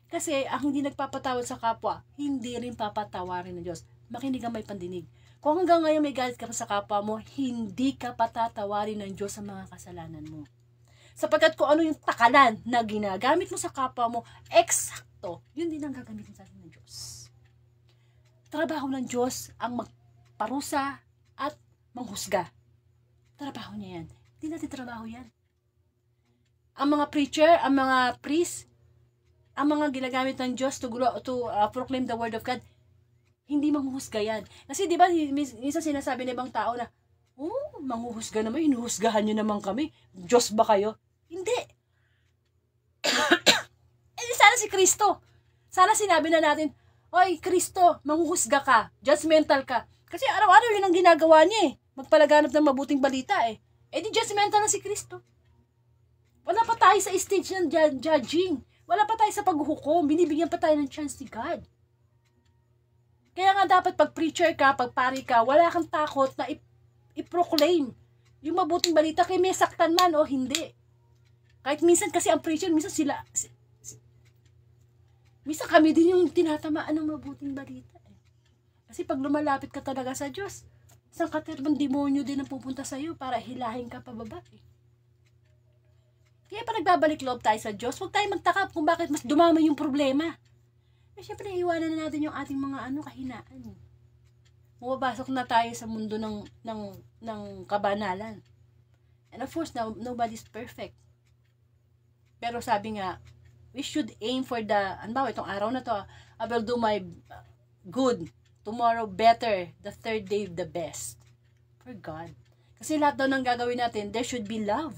Kasi ang hindi nagpapatawad sa kapwa, hindi rin papatawarin ng Diyos. Makinig ang may pandinig. Kung hanggang ngayon may galit ka pa sa kapwa mo, hindi ka patatawarin ng Diyos sa mga kasalanan mo. Sapagkat kung ano yung takalan na ginagamit mo sa kapwa mo, eksakto, yun din ang gagamitin sa atin ng Diyos. trabaho ng Diyos ang magparusa at manghusga. Trabaho niya yan. Hindi natin trabaho yan. Ang mga preacher, ang mga priest, ang mga ginagamit ng Diyos to proclaim the word of God, hindi manghuhusga yan. Kasi di ba, minsan sinasabi ng ibang tao na, manghuhusga naman, hinuhusgahan nyo naman kami. Diyos ba kayo? Hindi. Sana si Kristo. Sana sinabi na natin, oy, Kristo, manghuhusga ka, judgmental ka. Kasi araw-araw yun ang ginagawa niya magpalaganap ng mabuting balita di judgmental na si Kristo. Wala pa tayo sa stage ng judging. Wala pa tayo sa paghuhukom. Binibigyan pa tayo ng chance ni God. Kaya nga dapat pag preacher ka, pag pari ka, wala kang takot na i-proclaim yung mabuting balita kay may saktan man o hindi. Kahit minsan kasi ang preacher, minsan minsan kami din yung tinatamaan ng mabuting balita. Kasi pag lumalapit ka talaga sa Diyos, isang katerbang demonyo din ang pupunta sa'yo para hilahin ka pababa. Kaya pa nagbabalik loob tayo sa Diyos, huwag tayo magtaka kung bakit mas dumamay yung problema. Siyempre, iwanan na natin yung ating mga kahinaan. Mababasok na tayo sa mundo ng kabanalan. And of course, nobody's perfect. Pero sabi nga, we should aim for itong araw na to, I will do my good. Tomorrow better, the third day the best. For God. Kasi lahat daw ng gagawin natin, there should be love.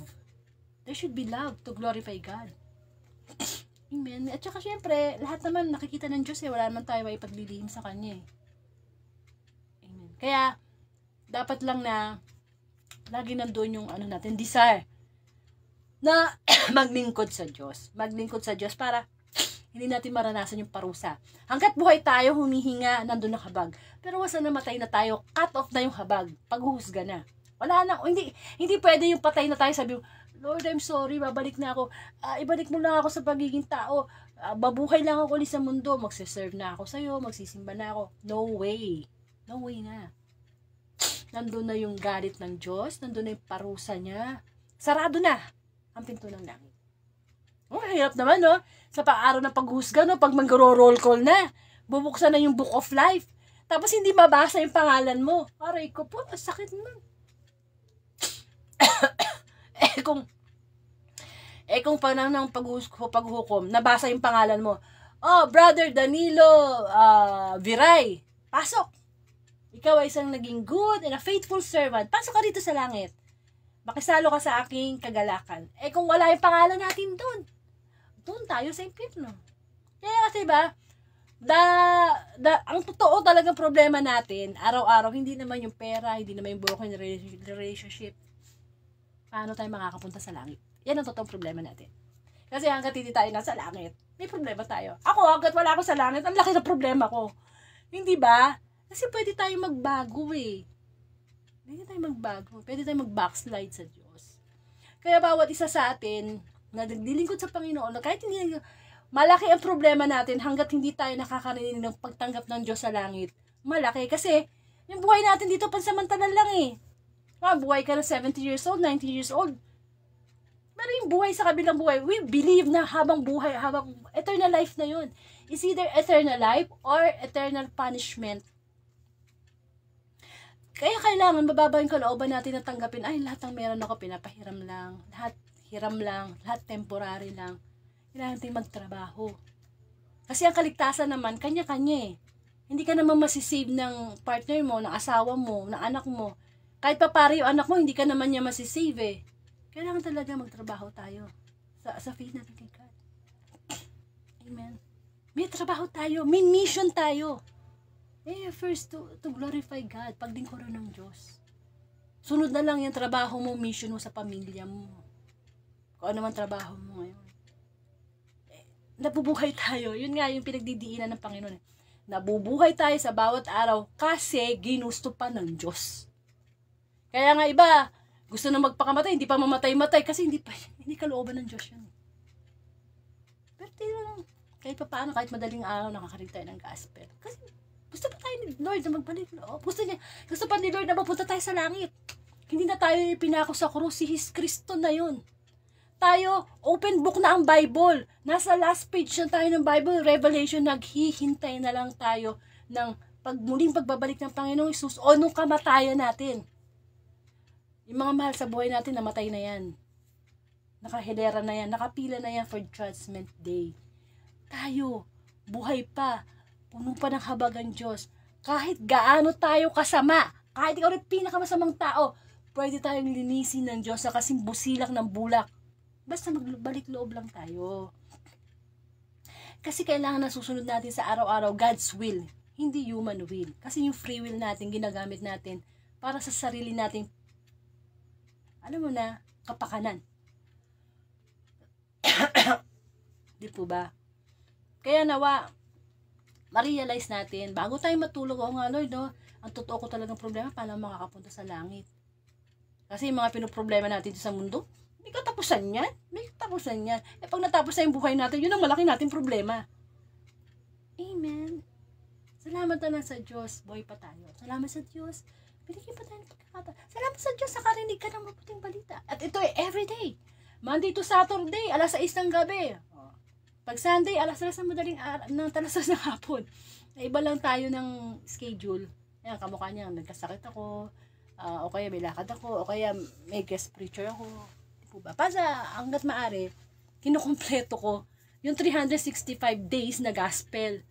There should be love to glorify God. Amen. At saka syempre, lahat naman nakikita ng Diyos wala naman tayo ay paglilihim sa Kanya Amen. Kaya, dapat lang na lagi nandun yung natin, desire na maglingkod sa Diyos. Maglingkod sa Diyos para hindi natin maranasan yung parusa. Hanggat buhay tayo, humihinga, nandun ang habag. Pero wasa namatay na tayo, cut off na yung habag, paghuhusga na. Wala na, hindi pwede yung patay na tayo, sabi mo, Lord, I'm sorry, babalik na ako. Ibalik mo lang ako sa pagiging tao. Babuhay lang ako ulit sa mundo. Magsiserve na ako sa'yo, magsisimba na ako. No way. No way na. Nandun na yung galit ng Diyos, nandun na yung parusa niya. Sarado na ang pinto ng langit. Hirap naman, no? Sa araw ng paghusga, no? Pag mag-roll call na, bubuksan na yung book of life. Tapos hindi mabasa yung pangalan mo. Aray ko po, masakit naman. kung panang ng paghukom, nabasa yung pangalan mo. Oh, Brother Danilo Viray, pasok. Ikaw ay isang naging good and a faithful servant. Pasok ka dito sa langit. Makisalo ka sa aking kagalakan. Kung wala yung pangalan natin doon tayo sa impyerno. Kaya kasi ba, ang totoo talagang problema natin, araw-araw, hindi naman yung pera, hindi naman yung broken relationship. Paano tayo makakapunta sa langit? Yan ang totoong problema natin. Kasi hanggat hindi tayo nasa langit, may problema tayo. Ako, hanggat wala ako sa langit, ang laki na problema ko. Hindi ba? Kasi pwede tayo magbago Pwede tayo magbago. Pwede tayo mag-backslide sa Diyos. Kaya bawat isa sa atin, na naglilingkod sa Panginoon, kahit hindi, malaki ang problema natin hanggat hindi tayo nakakarinig ng pagtanggap ng Diyos sa langit. Malaki. Kasi, yung buhay natin dito, pansamantalan lang buhay ka na 70 years old, 90 years old. Pero yung buhay sa kabilang buhay, we believe na habang buhay, habang eternal life na yun. It's either eternal life or eternal punishment. Kaya kailangan mababa yung kalooban natin na tanggapin, lahat ng meron ako, pinapahiram lang. Lahat hiram lang, lahat temporary lang. Kailangan natin magtrabaho. Kasi ang kaligtasan naman, kanya-kanya Hindi ka naman masisave ng partner mo, ng asawa mo, ng anak mo. Kahit pa pare yung anak mo, hindi ka naman niya masisave Kailangan talaga magtrabaho tayo sa faith natin kay God. Amen. May trabaho tayo, may mission tayo. First to glorify God, paglingkuran ng Diyos. Sunod na lang yung trabaho mo, mission mo sa pamilya mo. Kung ano man trabaho mo ngayon. Nabubuhay tayo. Yun nga yung pinagdidiinan ng Panginoon. Nabubuhay tayo sa bawat araw kasi ginusto pa ng Diyos. Kaya nga iba, gusto na magpakamatay, hindi pa mamatay-matay kasi hindi kalooban ng Diyos yun. Pero kahit pa paano, kahit madaling araw, nakakarig tayo ng gospel. Kasi gusto pa tayo ni Lord na magbalik loob. Gusto pa ni Lord na mapunta tayo sa langit. Hindi na tayo pinako sa krus, si Kristo na yun. Tayo, open book na ang Bible. Nasa last page na tayo ng Bible, Revelation, naghihintay na lang tayo ng pag muling pagbabalik ng Panginoong Hesus o nung kamatayan natin. Yung mga mahal sa buhay natin, namatay na yan. Nakahilera na yan, nakapila na yan for Judgment Day. Tayo, buhay pa, puno pa ng habag ang Diyos. Kahit gaano tayo kasama, kahit ikaw rin pinakamasamang tao, pwede tayong linisin ng Diyos sa kasing busilak ng bulak. Basta magbalik loob lang tayo. Kasi kailangan na susunod natin sa araw-araw God's will, hindi human will. Kasi yung free will natin, ginagamit natin para sa sarili nating, alam mo na, kapakanan. Di po ba? Kaya nawa, ma-realize natin, bago tayo matulog, nga Lord, no, ang totoo ko talagang problema, paano makakapunta sa langit? Kasi yung mga pinoproblema natin sa mundo, may katapusan yan. May katapusan yan. Eh pag natapos na yung buhay natin, yun ang malaki nating problema. Amen. Salamat na lang sa Diyos. Buhay pa tayo. Salamat sa Diyos. Binigyan pa tayo ng pagkakataon. Salamat sa Diyos sa karinig ka ng mabuting balita. At ito ay everyday. Monday to Saturday, alas 6 ng gabi. Pag Sunday, alas 3 ng madaling araw, alas 3 ng hapon. Iba lang tayo ng schedule. Yan, kamukha niya, nagkasakit ako, o kaya may lakad ako, o kaya may guest preacher ako. Diba? Para hanggat maaari, kinukumpleto ko yung 365 days na gospel.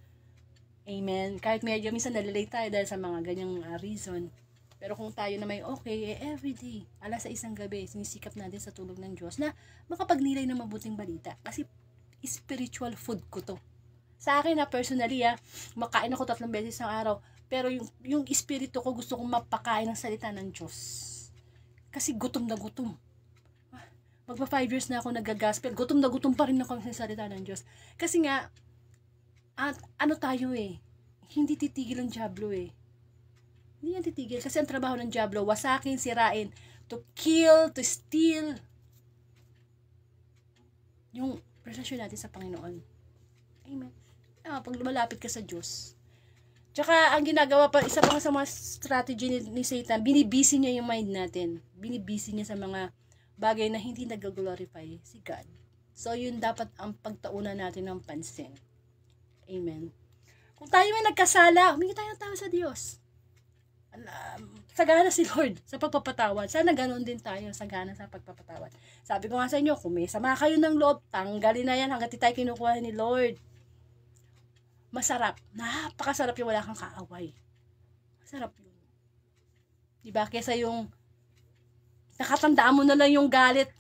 Amen. Kahit medyo minsan nalilate tayo dahil sa mga ganyang reason. Pero kung tayo na may okay, everyday, alas 6 ng gabi, sinisikap natin sa tulog ng Diyos na makapagnilay ng mabuting balita. Kasi spiritual food ko to. Sa akin na personally, makain ako 3 beses ng araw. Pero yung espiritu ko gusto kong mapakain ng salita ng Diyos. Kasi gutom na gutom. Magpa 5 years na ako nag-gospel. Gutom na gutom pa rin ako sa salita ng Diyos. Kasi nga, at ano tayo hindi titigil ang diablo Hindi yan titigil. Kasi ang trabaho ng diablo, wasakin, sirain, to kill, to steal. Yung relasyon natin sa Panginoon. Amen. Pag lumalapit ka sa Diyos. Tsaka, ang ginagawa pa, isa pa sa mga strategy ni Satan, binibisi niya yung mind natin. Binibisi niya sa mga bagay na hindi nag-glorify si God. So, yun dapat ang pagtaunan natin ng pansin. Amen. Kung tayo ay nagkasala, humingi tayo ng tawad sa Diyos. Sagana si Lord sa pagpapatawad. Sana ganoon din tayo, sagana sa pagpapatawad. Sabi ko nga sa inyo, kung may sama kayo ng loob, tanggalin na yan hanggat di tayo kinukuha ni Lord. Masarap. Napakasarap yung wala kang kaaway. Masarap yun. Diba? Kesa yung nakatandaan mo na lang yung galit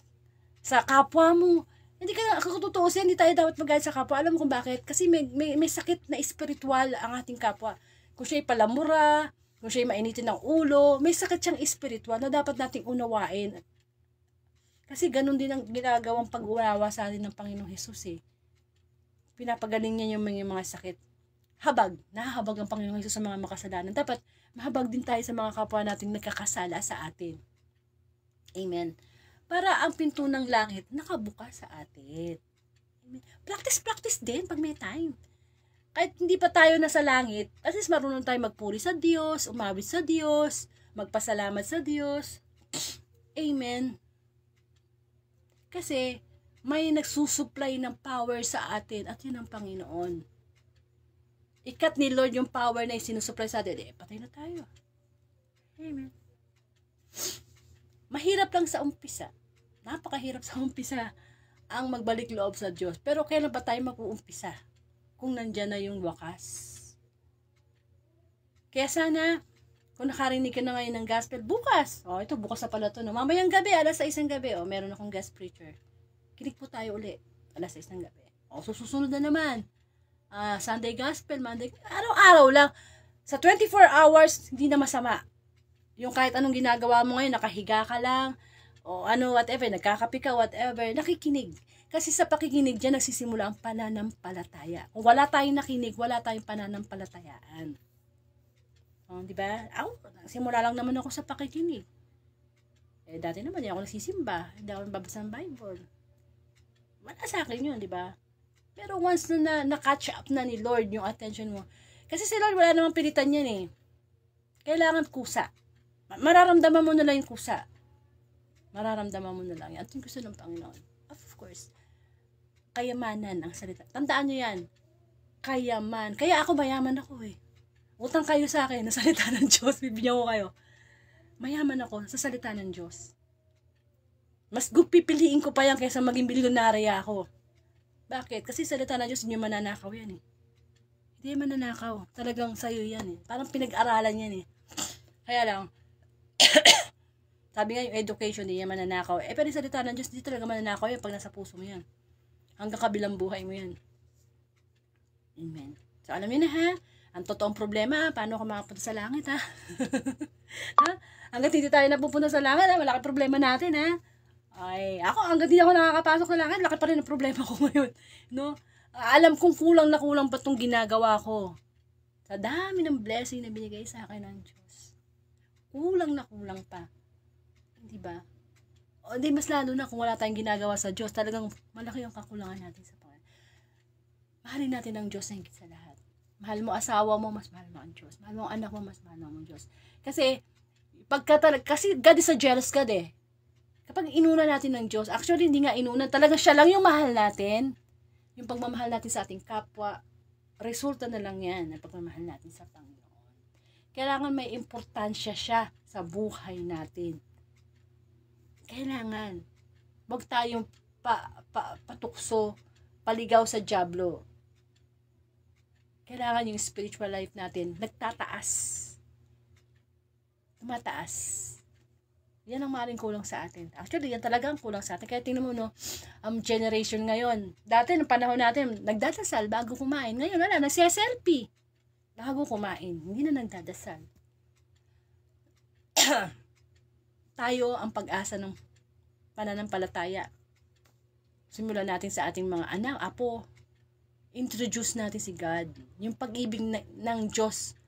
sa kapwa mo. Hindi ka katutuusin, hindi tayo dapat magalit sa kapwa. Alam mo kung bakit? Kasi may sakit na espiritual ang ating kapwa. Kung siya'y palamura, kung siya'y mainitin ng ulo, may sakit siyang espiritual na dapat nating unawain. Kasi ganun din ang ginagawang pag-unawa sa atin ng Panginoong Hesus Pinapagaling niya yung mga sakit. Habag. Nahahabag ang Panginoong Hesus sa mga makasalanan. Dapat mahabag din tayo sa mga kapwa nating nagkakasala sa atin. Amen. Para ang pinto ng langit nakabukas sa atin. Amen. Practice din pag may time. Kahit hindi pa tayo nasa langit, at least marunong tayo magpuri sa Diyos, umawit sa Diyos, magpasalamat sa Diyos. Amen. Kasi may nagsusupply ng power sa atin at yun ang Panginoon. Ikat ni Lord yung power na isinusupply sa atin, patay na tayo. Amen. Mahirap lang sa umpisa. Napakahirap sa umpisa ang magbalik loob sa Diyos. Pero kailan ba tayo mag-uumpisa? Kung nandyan na yung wakas. Kaya sana, kung nakarinig ka na ngayon ng gospel, bukas. Ito, bukas na pala ito. No? Mamayang gabi, alas 6 ng gabi. Meron akong guest preacher. Kinig po tayo uli. Alas 6 ng gabi. Susunod na naman. Sunday gospel, Monday. Araw-araw lang. Sa 24 hours, hindi na masama. Yung kahit anong ginagawa mo ngayon, nakahiga ka lang, o whatever, nagkakape ka, whatever, nakikinig. Kasi sa pakikinig dyan, nagsisimula ang pananampalataya. Kung wala tayong nakinig, wala tayong pananampalatayaan. Di ba? Simula lang naman ako sa pakikinig. Dati naman, hindi ako nagsisimba. Hindi ako nababasa ng Bible. Wala sa akin yun, di ba? Pero once na catch up na ni Lord yung attention mo. Kasi si Lord, wala namang pilitan yan Kailangan kusa. Mararamdaman mo na lang yung kusa. Mararamdaman mo na lang yan. At yung gusto ng Panginoon. Of course. Kayamanan ang salita. Tandaan nyo yan. Kayaman. Kaya ako mayaman ako Utang kayo sa akin, sa salita ng Diyos, bibigyan ko kayo. Mayaman ako sa salita ng Diyos. Mas pipiliin ko pa yan kaysa maging bilyonarya ako. Bakit? Kasi salita ng Diyos, hindi mananakaw yan eh. Hindi mananakaw. Talagang sa'yo yan eh. Parang pinag-aralan yan eh. Kaya lang, sabi nga yung education, hindi yan mananakaw. Pero yung salita ng Diyos, hindi talaga mananakaw yan pag nasa puso mo yan. Hanggang kabilang buhay mo yan. Amen. So, alam niyo na ha, ang totoong problema, paano ka makapunta sa langit ha? Ha? Hanggang hindi tayo napupunta sa langit ha, malaki problema natin ha. Ay, ako hanggang hindi ako nakakapasok sa langit, laki pa rin ang problema ko ngayon. No? Alam kong kulang na kulang pa itong ginagawa ko. Sa dami ng blessing na binigay sa akin ng Diyos. Kulang na kulang pa. Hindi ba? O di mas lalo na kung wala tayong ginagawa sa Diyos, talagang malaki yung kakulangan natin sa Panginoon. Mahalin natin ang Diyos na higit sa lahat. Mahal mo asawa mo, mas mahal mo ang Diyos. Mahal mo ang anak mo, mas mahal mo ang Diyos. Kasi kasi God is a jealous God eh. Kapag inuna natin ng Diyos, actually hindi nga inuna, talagang siya lang yung mahal natin. Yung pagmamahal natin sa ating kapwa, resulta na lang yan ng pagmamahal natin sa Panginoon. Kailangan may importansya siya sa buhay natin. Kailangan. Huwag tayong patukso, paligaw sa dyablo. Kailangan yung spiritual life natin nagtataas. Tumataas. Yan ang maaaring kulang sa atin. Actually, yan talagang kulang sa atin. Kaya tingnan mo, no, generation ngayon. Dati, ng panahon natin, nagdadasal bago kumain. Ngayon, wala, nagsiselfie. Bago kumain. Hindi na nagdadasal. Tayo ang pag-asa ng pananampalataya. Simulan natin sa ating mga anak, apo. Introduce natin si God. Yung pag-ibig ng Diyos.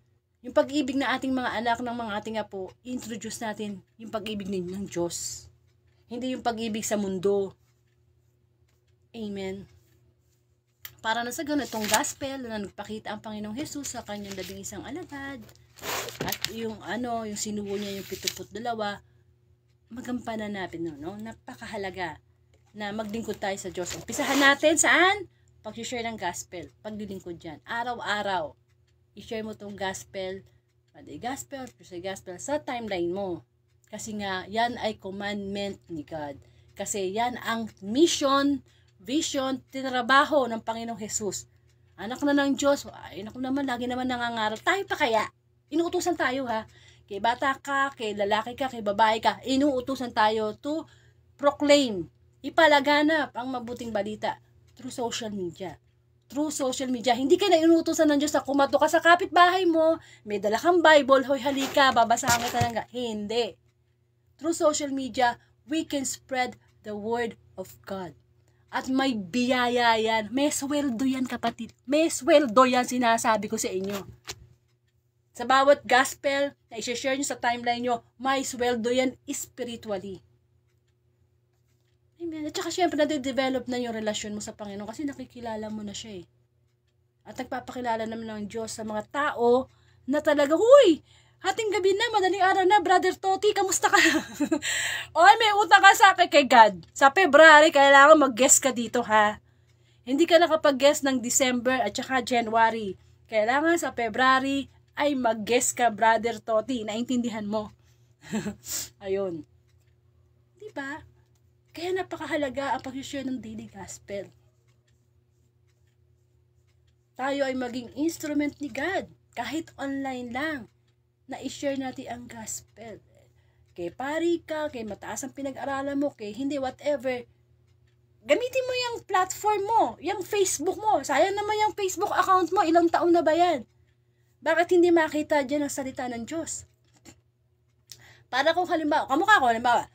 Yung pag-ibig na ating mga anak, ng mga ating apo, introduce natin yung pag-ibig ng Diyos. Hindi yung pag-ibig sa mundo. Amen. Para na sa ganitong gospel na nagpakita ang Panginoong Jesus sa kanyang 11 alagad. At yung yung sinubo niya yung 72, magampanan natin, no? Napakahalaga na maglingkod tayo sa Diyos. Umpisahan natin saan? Pag-share ng gospel. Paglilingkod dyan. Araw-araw. I-share mo tong gospel, Monday gospel, Tuesday gospel sa timeline mo. Kasi nga, yan ay commandment ni God. Kasi yan ang mission, vision, tinrabaho ng Panginoong Jesus. Anak na ng Diyos, ay naku naman, lagi naman nangangaral. Tayo pa kaya? Inuutusan tayo ha. Kay bata ka, kay lalaki ka, kay babae ka, inuutusan tayo to proclaim, ipalaganap ang mabuting balita through social media. Through social media. Hindi ka na inuutosan ng Diyos na kumato ka sa kapitbahay mo, may dala kang Bible, hoy halika, babasahan kita ng hindi. Through social media, we can spread the word of God. At may biyaya yan. May sweldo yan, kapatid. May sweldo yan, sinasabi ko sa inyo. Sa bawat gospel na i-share nyo sa timeline nyo, may sweldo yan spiritually. Amen. At saka syempre nade-develop na yung relasyon mo sa Panginoon kasi nakikilala mo na siya eh. At nagpapakilala naman ng Diyos sa mga tao na talaga, huy, hating gabi na, madaling araw na, Brother Toti, kamusta ka? Oy, may utang ka sa akin kay God. Sa February, kailangan mag-guest ka dito ha. Hindi ka nakapag-guest ng December at saka January. Kailangan sa February ay mag-guest ka, Brother Toti. Naintindihan mo? Ayun. Diba? Kaya napakahalaga ang pag-share ng daily gospel. Tayo ay maging instrument ni God. Kahit online lang. Na i-share natin ang gospel. Kay pari ka, kay mataas ang pinag-aralan mo, kay hindi whatever. Gamitin mo yung platform mo, yung Facebook mo. Sayang naman yung Facebook account mo. Ilang taon na ba yan? Bakit hindi makita dyan ang salita ng Diyos? Para kung halimbawa, kamukha ko halimbawa,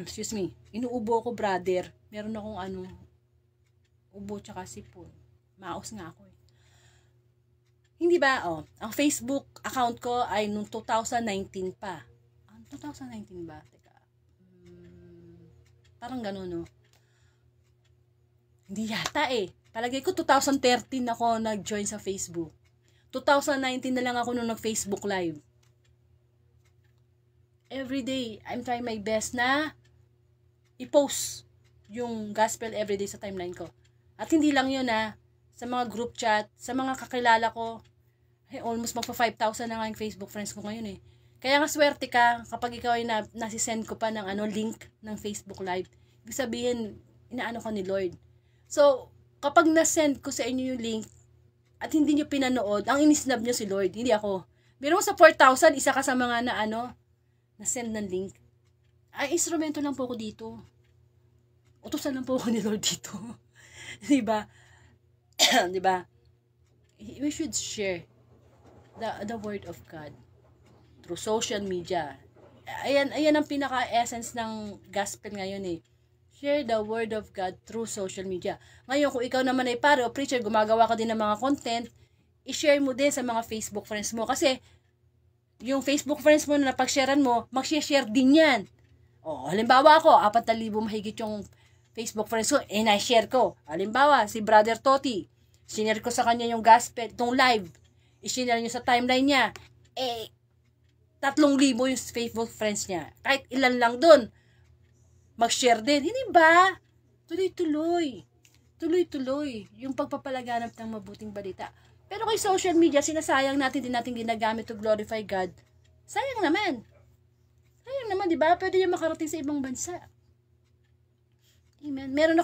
excuse me, inuubo ko brother, meron akong ubo tsaka sipon. Maos nga ako eh. Hindi ba, ang Facebook account ko ay nung 2019 pa. 2019 ba? Teka. Parang gano'n, no? Hindi yata eh. Palagay ko 2013 ako nag-join sa Facebook. 2019 na lang ako nung nag-Facebook live. Everyday, I'm trying my best na i-post yung gospel everyday sa timeline ko. At hindi lang yun sa mga group chat, sa mga kakilala ko, Almost magpa 5,000 na nga yung Facebook friends ko ngayon eh. Kaya nga swerte ka kapag ikaw ay nasisend ko pa ng link ng Facebook Live. Ibig sabihin, inaano ka ni Lord. So, kapag nasend ko sa inyo yung link at hindi nyo pinanood, ang inisnab nyo si Lord, hindi ako. Pero sa 4,000, isa ka sa mga na-send ng link. Ay, instrumento lang po ako dito. Utusan lang po ako ni Lord dito. Diba? Diba? We should share the word of God through social media. Ayan ang pinaka-essence ng gospel ngayon eh. Share the word of God through social media. Ngayon, kung ikaw naman ay pare o preacher, gumagawa ka din ng mga content, i-share mo din sa mga Facebook friends mo. Kasi, yung Facebook friends mo na napag-sharean mo, mag-share din yan. O, halimbawa ako, 4,000 mahigit yung Facebook friends ko, na-share ko. Halimbawa, si Brother Toti, sinare ko sa kanya yung gospel, itong live, i-share nyo sa timeline niya, 3,000 yung Facebook friends niya. Kahit ilan lang dun, mag-share din. Hindi ba? Tuloy-tuloy. Tuloy-tuloy. Yung pagpapalaganap ng mabuting balita. Pero kay social media, sinasayang natin, din natin ginagamit to glorify God. Sayang naman. Sayang naman, di ba? Pwede yung makarating sa ibang bansa. Amen. Meron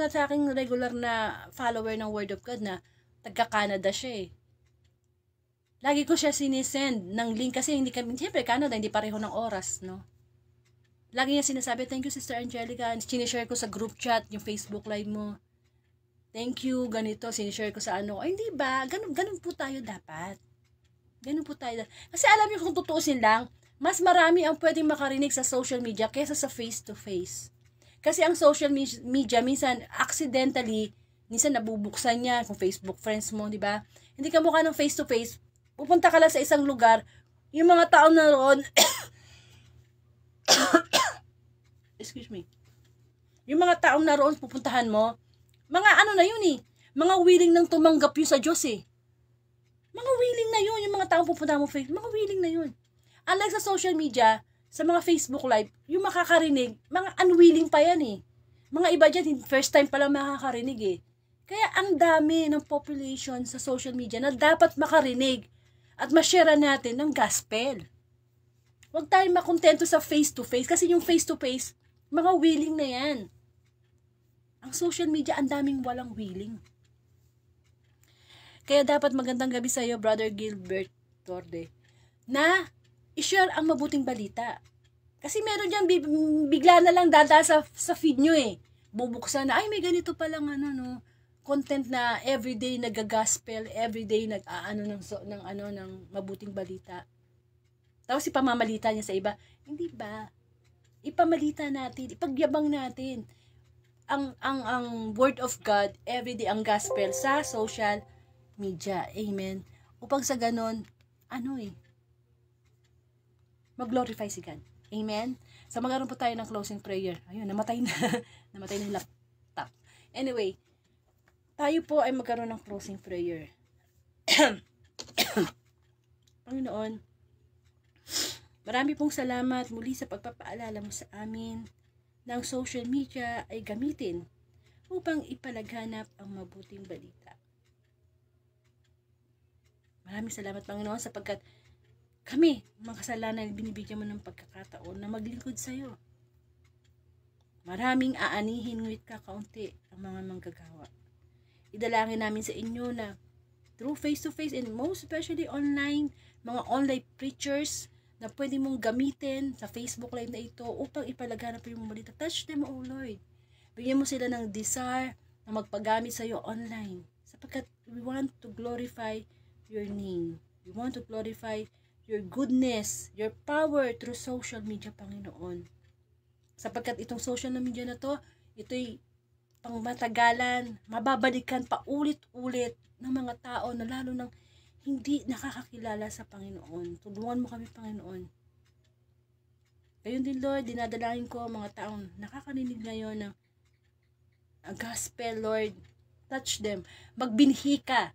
nga sa aking regular na follower ng Word of God na taga-Canada siya eh. Lagi ko siya sinisend ng link kasi siyempre Canada, hindi pareho ng oras, no? Lagi niya sinasabi, thank you Sister Angelica, sinishare ko sa group chat, yung Facebook live mo. Thank you, ganito, sinishare ko sa ano. Ay, hindi ba? Ganun po tayo dapat. Ganun po tayo. Kasi alam niyo kung tutuusin lang, mas marami ang pwedeng makarinig sa social media kaysa sa face-to-face. Kasi ang social media, minsan, accidentally, minsan nabubuksan niya kung Facebook friends mo, di ba? Hindi ka mukha ng face-to-face, pupunta ka lang sa isang lugar, yung mga tao na roon, excuse me, yung mga taong naroon pupuntahan mo, mga ano na yun eh, mga willing nang tumanggap yun sa Diyos eh. Mga willing na yun, yung mga taong pupuntahan mo, mga willing na yun. Unlike sa social media, sa mga Facebook live, yung makakarinig, mga unwilling pa yan eh. Mga iba dyan, first time pa lang makakarinig eh. Kaya ang dami ng population sa social media na dapat makarinig at ma-share natin ng gospel. Huwag tayong makontento sa face-to-face kasi yung face-to-face, mga willing na yan. Ang social media, ang daming walang willing. Kaya dapat magandang gabi sa iyo, Brother Gilbert Torde, na i-share ang mabuting balita. Kasi meron dyan, bigla na lang dada sa feed nyo eh. Bubuksan na, ay may ganito palang content na everyday nag-gospel, everyday ng mabuting balita. Tapos ipamamalita niya sa iba. Hindi ba? Ipamalita natin, ipagyabang natin ang word of God, everyday ang gospel sa social media. Amen. Upang sa ganon, mag-glorify si God. Amen. So magkaroon po tayo ng closing prayer. Ayun, namatay na. Namatay na yung laptop. Anyway, tayo po ay magkaroon ng closing prayer. Panginoon, marami pong salamat muli sa pagpapaalala mo sa amin na ang social media ay gamitin upang ipalaghanap ang mabuting balita. Maraming salamat, Panginoon, sapagkat kami, mga kasalanan, binibigyan mo ng pagkakataon na maglingkod sa iyo. Maraming aanihin, ngunit kakaunti ang mga manggagawa. Idalangin namin sa inyo na through face-to-face and most especially online, mga online preachers na pwede mong gamitin sa Facebook Live na ito upang ipalaganap yung balita. Touch them, O Lord. Bigyan mo sila ng desire na magpagamit sa iyo online. Sapagkat we want to glorify your name. We want to glorify your goodness, your power through social media, Panginoon. Sapagkat itong social media na to, ito'y pangmatagalan, mababalikan pa ulit-ulit ng mga tao na lalo nang hindi nakakakilala sa Panginoon. Tulungan mo kami, Panginoon. Gayon din, Lord, dinadalangin ko mga taong nakakarinig ngayon ng gospel, Lord. Touch them. Magbinhi ka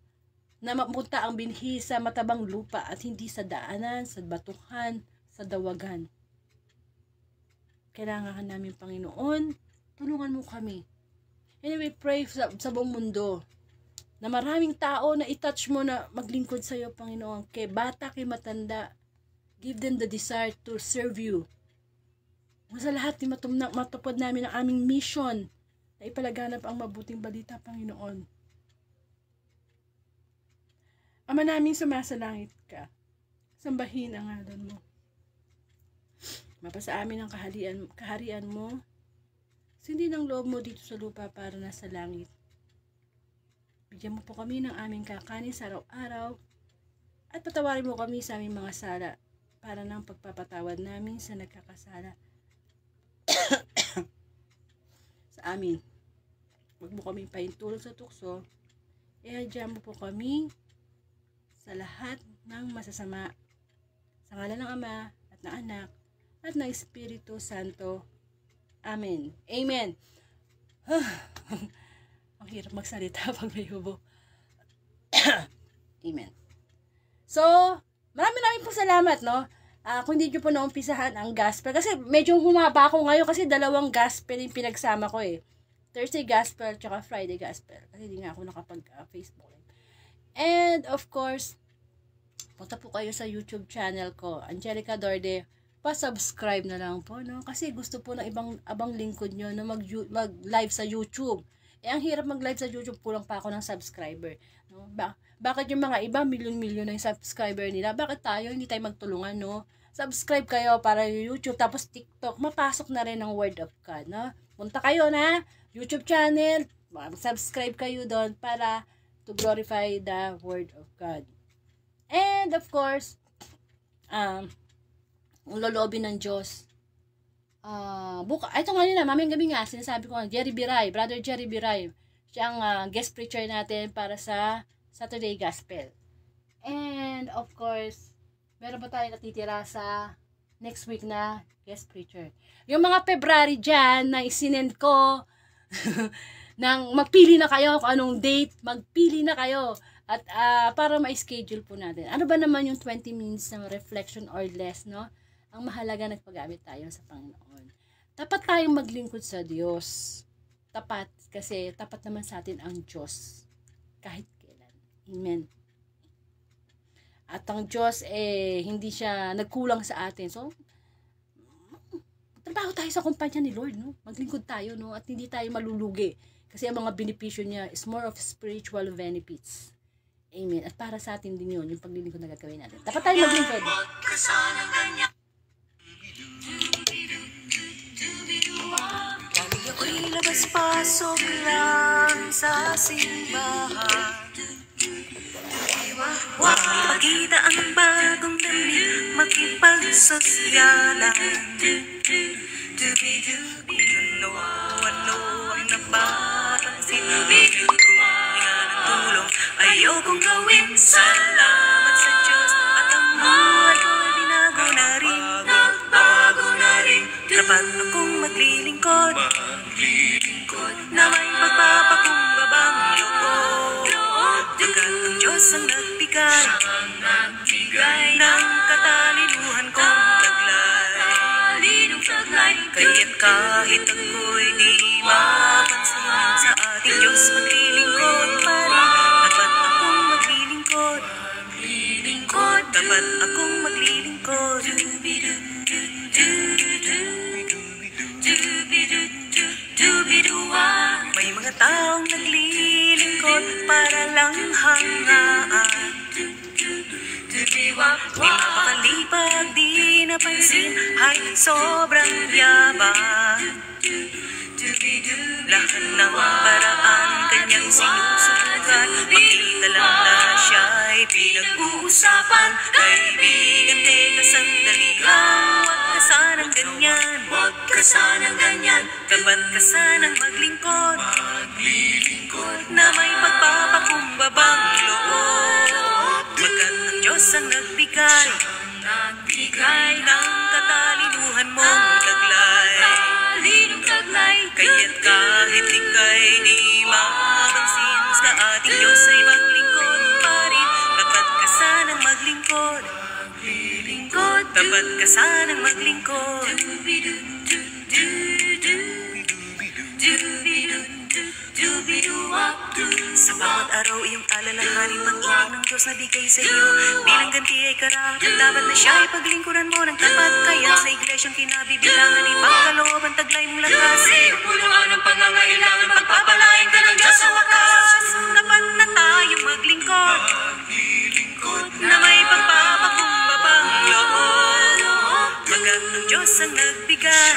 na mapunta ang binhi sa matabang lupa at hindi sa daanan, sa batuhan, sa dawagan. Kailangan namin, Panginoon, tulungan mo kami. Anyway, pray sa buong mundo na maraming tao na itouch mo na maglingkod sa iyo, Panginoon. Kay bata, kay matanda, give them the desire to serve you. Sa lahat, matupad namin ang aming mission na ipalaganap ang mabuting balita, Panginoon. Ama namin sumasalangit ka, sambahin ang ngalan mo. Mapasa amin ang kaharian mo, sindi ng loob mo dito sa lupa para nasa langit. Bigyan mo po kami ng aming kakanin sa araw-araw at patawarin mo kami sa aming mga sala para ng pagpapatawad namin sa nagkakasala sa amin. Huwag mo kami pahintulot sa tukso, ihadya mo po kami sa lahat ng masasama. Sa ngalan ng Ama at ng Anak at ng Espiritu Santo. Amen. Amen. Ang hirap magsalita pag may hubo. Amen. So, maraming po salamat, no? Kung hindi nyo po naumpisahan ang gospel. Kasi medyo humaba ako ngayon kasi dalawang gospel yung pinagsama ko eh. Thursday gospel tsaka Friday gospel. Kasi hindi nga ako nakapag-Facebook. And of course, punta po kayo sa YouTube channel ko, Angelica Dorde. Pa-subscribe na lang po, no? Kasi gusto po ng abang lingkod nyo na mag-live sa YouTube. Ang hirap mag-live sa YouTube, kulang pa ako ng subscriber. No? Bakit yung mga iba, milyon-milyon na yung subscriber nila? Bakit tayo, hindi tayo magtulungan, no? Subscribe kayo para YouTube, tapos TikTok, mapasok na rin ang Word of God, no? Punta kayo na YouTube channel, subscribe kayo doon para to glorify the Word of God. And of course, ang loloobin ng Diyos. Ito ngayon na, mamayang gabi nga, sinasabi ko, Brother Jerry Biray. Siya ang guest preacher natin para sa Saturday Gospel. And of course, meron pa tayo natitira sa next week na guest preacher. Yung mga February dyan na isinend ko, nang magpili na kayo kung anong date, magpili na kayo. At para ma-schedule po natin. Ano ba naman yung 20 minutes ng reflection or less, no? Ang mahalaga nagpagamit tayo sa Panginoon. Tapat tayong maglingkod sa Diyos. Tapat, kasi tapat naman sa atin ang Diyos. Kahit kailan. Amen. At ang Diyos, hindi siya nagkulang sa atin. So, trabaho tayo sa kumpanya ni Lord, no? Maglingkod tayo, no? At hindi tayo malulugi. Kasi ang mga benepisyo niya is more of spiritual benefits. Amen. At para sa atin din yun, yung paglilingkod na gagawin natin. Dapat tayo maglingkod. Dami ako'y labas-pasok lang sa simbahan. Makipagkita ang bagong damit, makipagsosyalan. Ano ang napapansin, bigyan ko yan ang tulong. Ayokong gawin, salamat sa Diyos. At ang buhay ko'y binago na rin. Nagbago na rin. Dapat akong maglilingkod na may pagpapakumbabang loob. Dagat ang Diyos ang nagbigay ng katalinuhan kong taglay. Kaya't kahit ako'y di mapansin, sa ating Diyos maglilingkod pa rin. Dapat akong maglilingkod. Dapat akong maglilingkod. May mga taong naglilingkod para lang hangaan. Di mapakalipag, di napansin, ay sobrang yabang. Lahat ng paraan kanyang sinusubukan, makita lang na siya'y pinag-uusapan. Kaibigan, teka sandali lang, huwag ka sanang ganyan. Dapat ka sanang maglingkod na may pagpapakumbabang loob. Pagkat ang Diyos ang nagbigay ng katalinuhan mong taglay. Kaya't kahit ika'y di mapansin, sa ating Diyos ay maglingkod pa rin. Dapat ka sanang maglingkod. Dapat ka sanang maglingkod. Sa bawat araw iyong alalahanin pag-ibig ng Diyos na bigay sa iyo. Bilang ganti ay karapat dapat na siya ay paglingkuran mo ng tapat. Kaya sa iglesyang kinabibilangan ipagkaloob ang taglay mong lakas. Punuan ang pangangailangan, pagpapalain ka ng Diyos sa wakas. Tapat na tayong maglingkod na may pagpapakumbabang loob. Magab ng Diyos ang nagbigay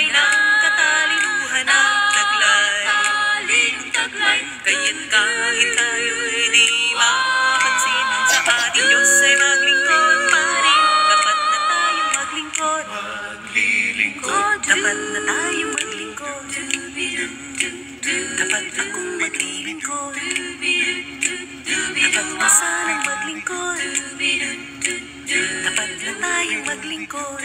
ng katalinuhan ng taglay. Kaya't kahit tayo'y di mapansin, sa ating Diyos ay maglingkod pa rin. Dapat na tayong maglingkod. Dapat na tayong maglingkod. Dapat akong maglingkod. Dapat na sanang maglingkod. Dapat na tayong maglingkod.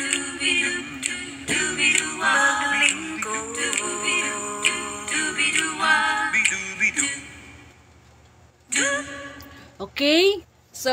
Okay? So,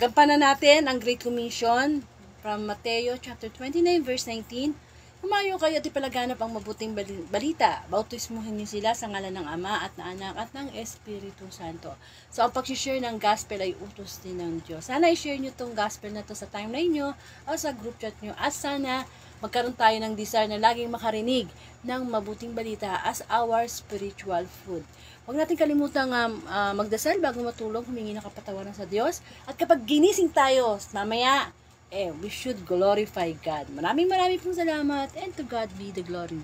gampanan natin ang Great Commission from Mateo chapter 29 verse 19. Humayo kayo at ipalaganap ang mabuting balita. Bautismuhin niyo sila sa ngalan ng Ama at ng Anak at ng Espiritu Santo. So, ang pag-share ng gospel ay utos din ng Diyos. Sana i-share niyo tong gospel na to sa timeline niyo o sa group chat niyo. At sana magkaroon tayo ng desire na laging makarinig ng mabuting balita as our spiritual food. Huwag natin kalimutang magdasal bago matulog, humingi ng kapatawaran sa Diyos. At kapag ginising tayo, mamaya, we should glorify God. Maraming pong salamat, and to God be the glory.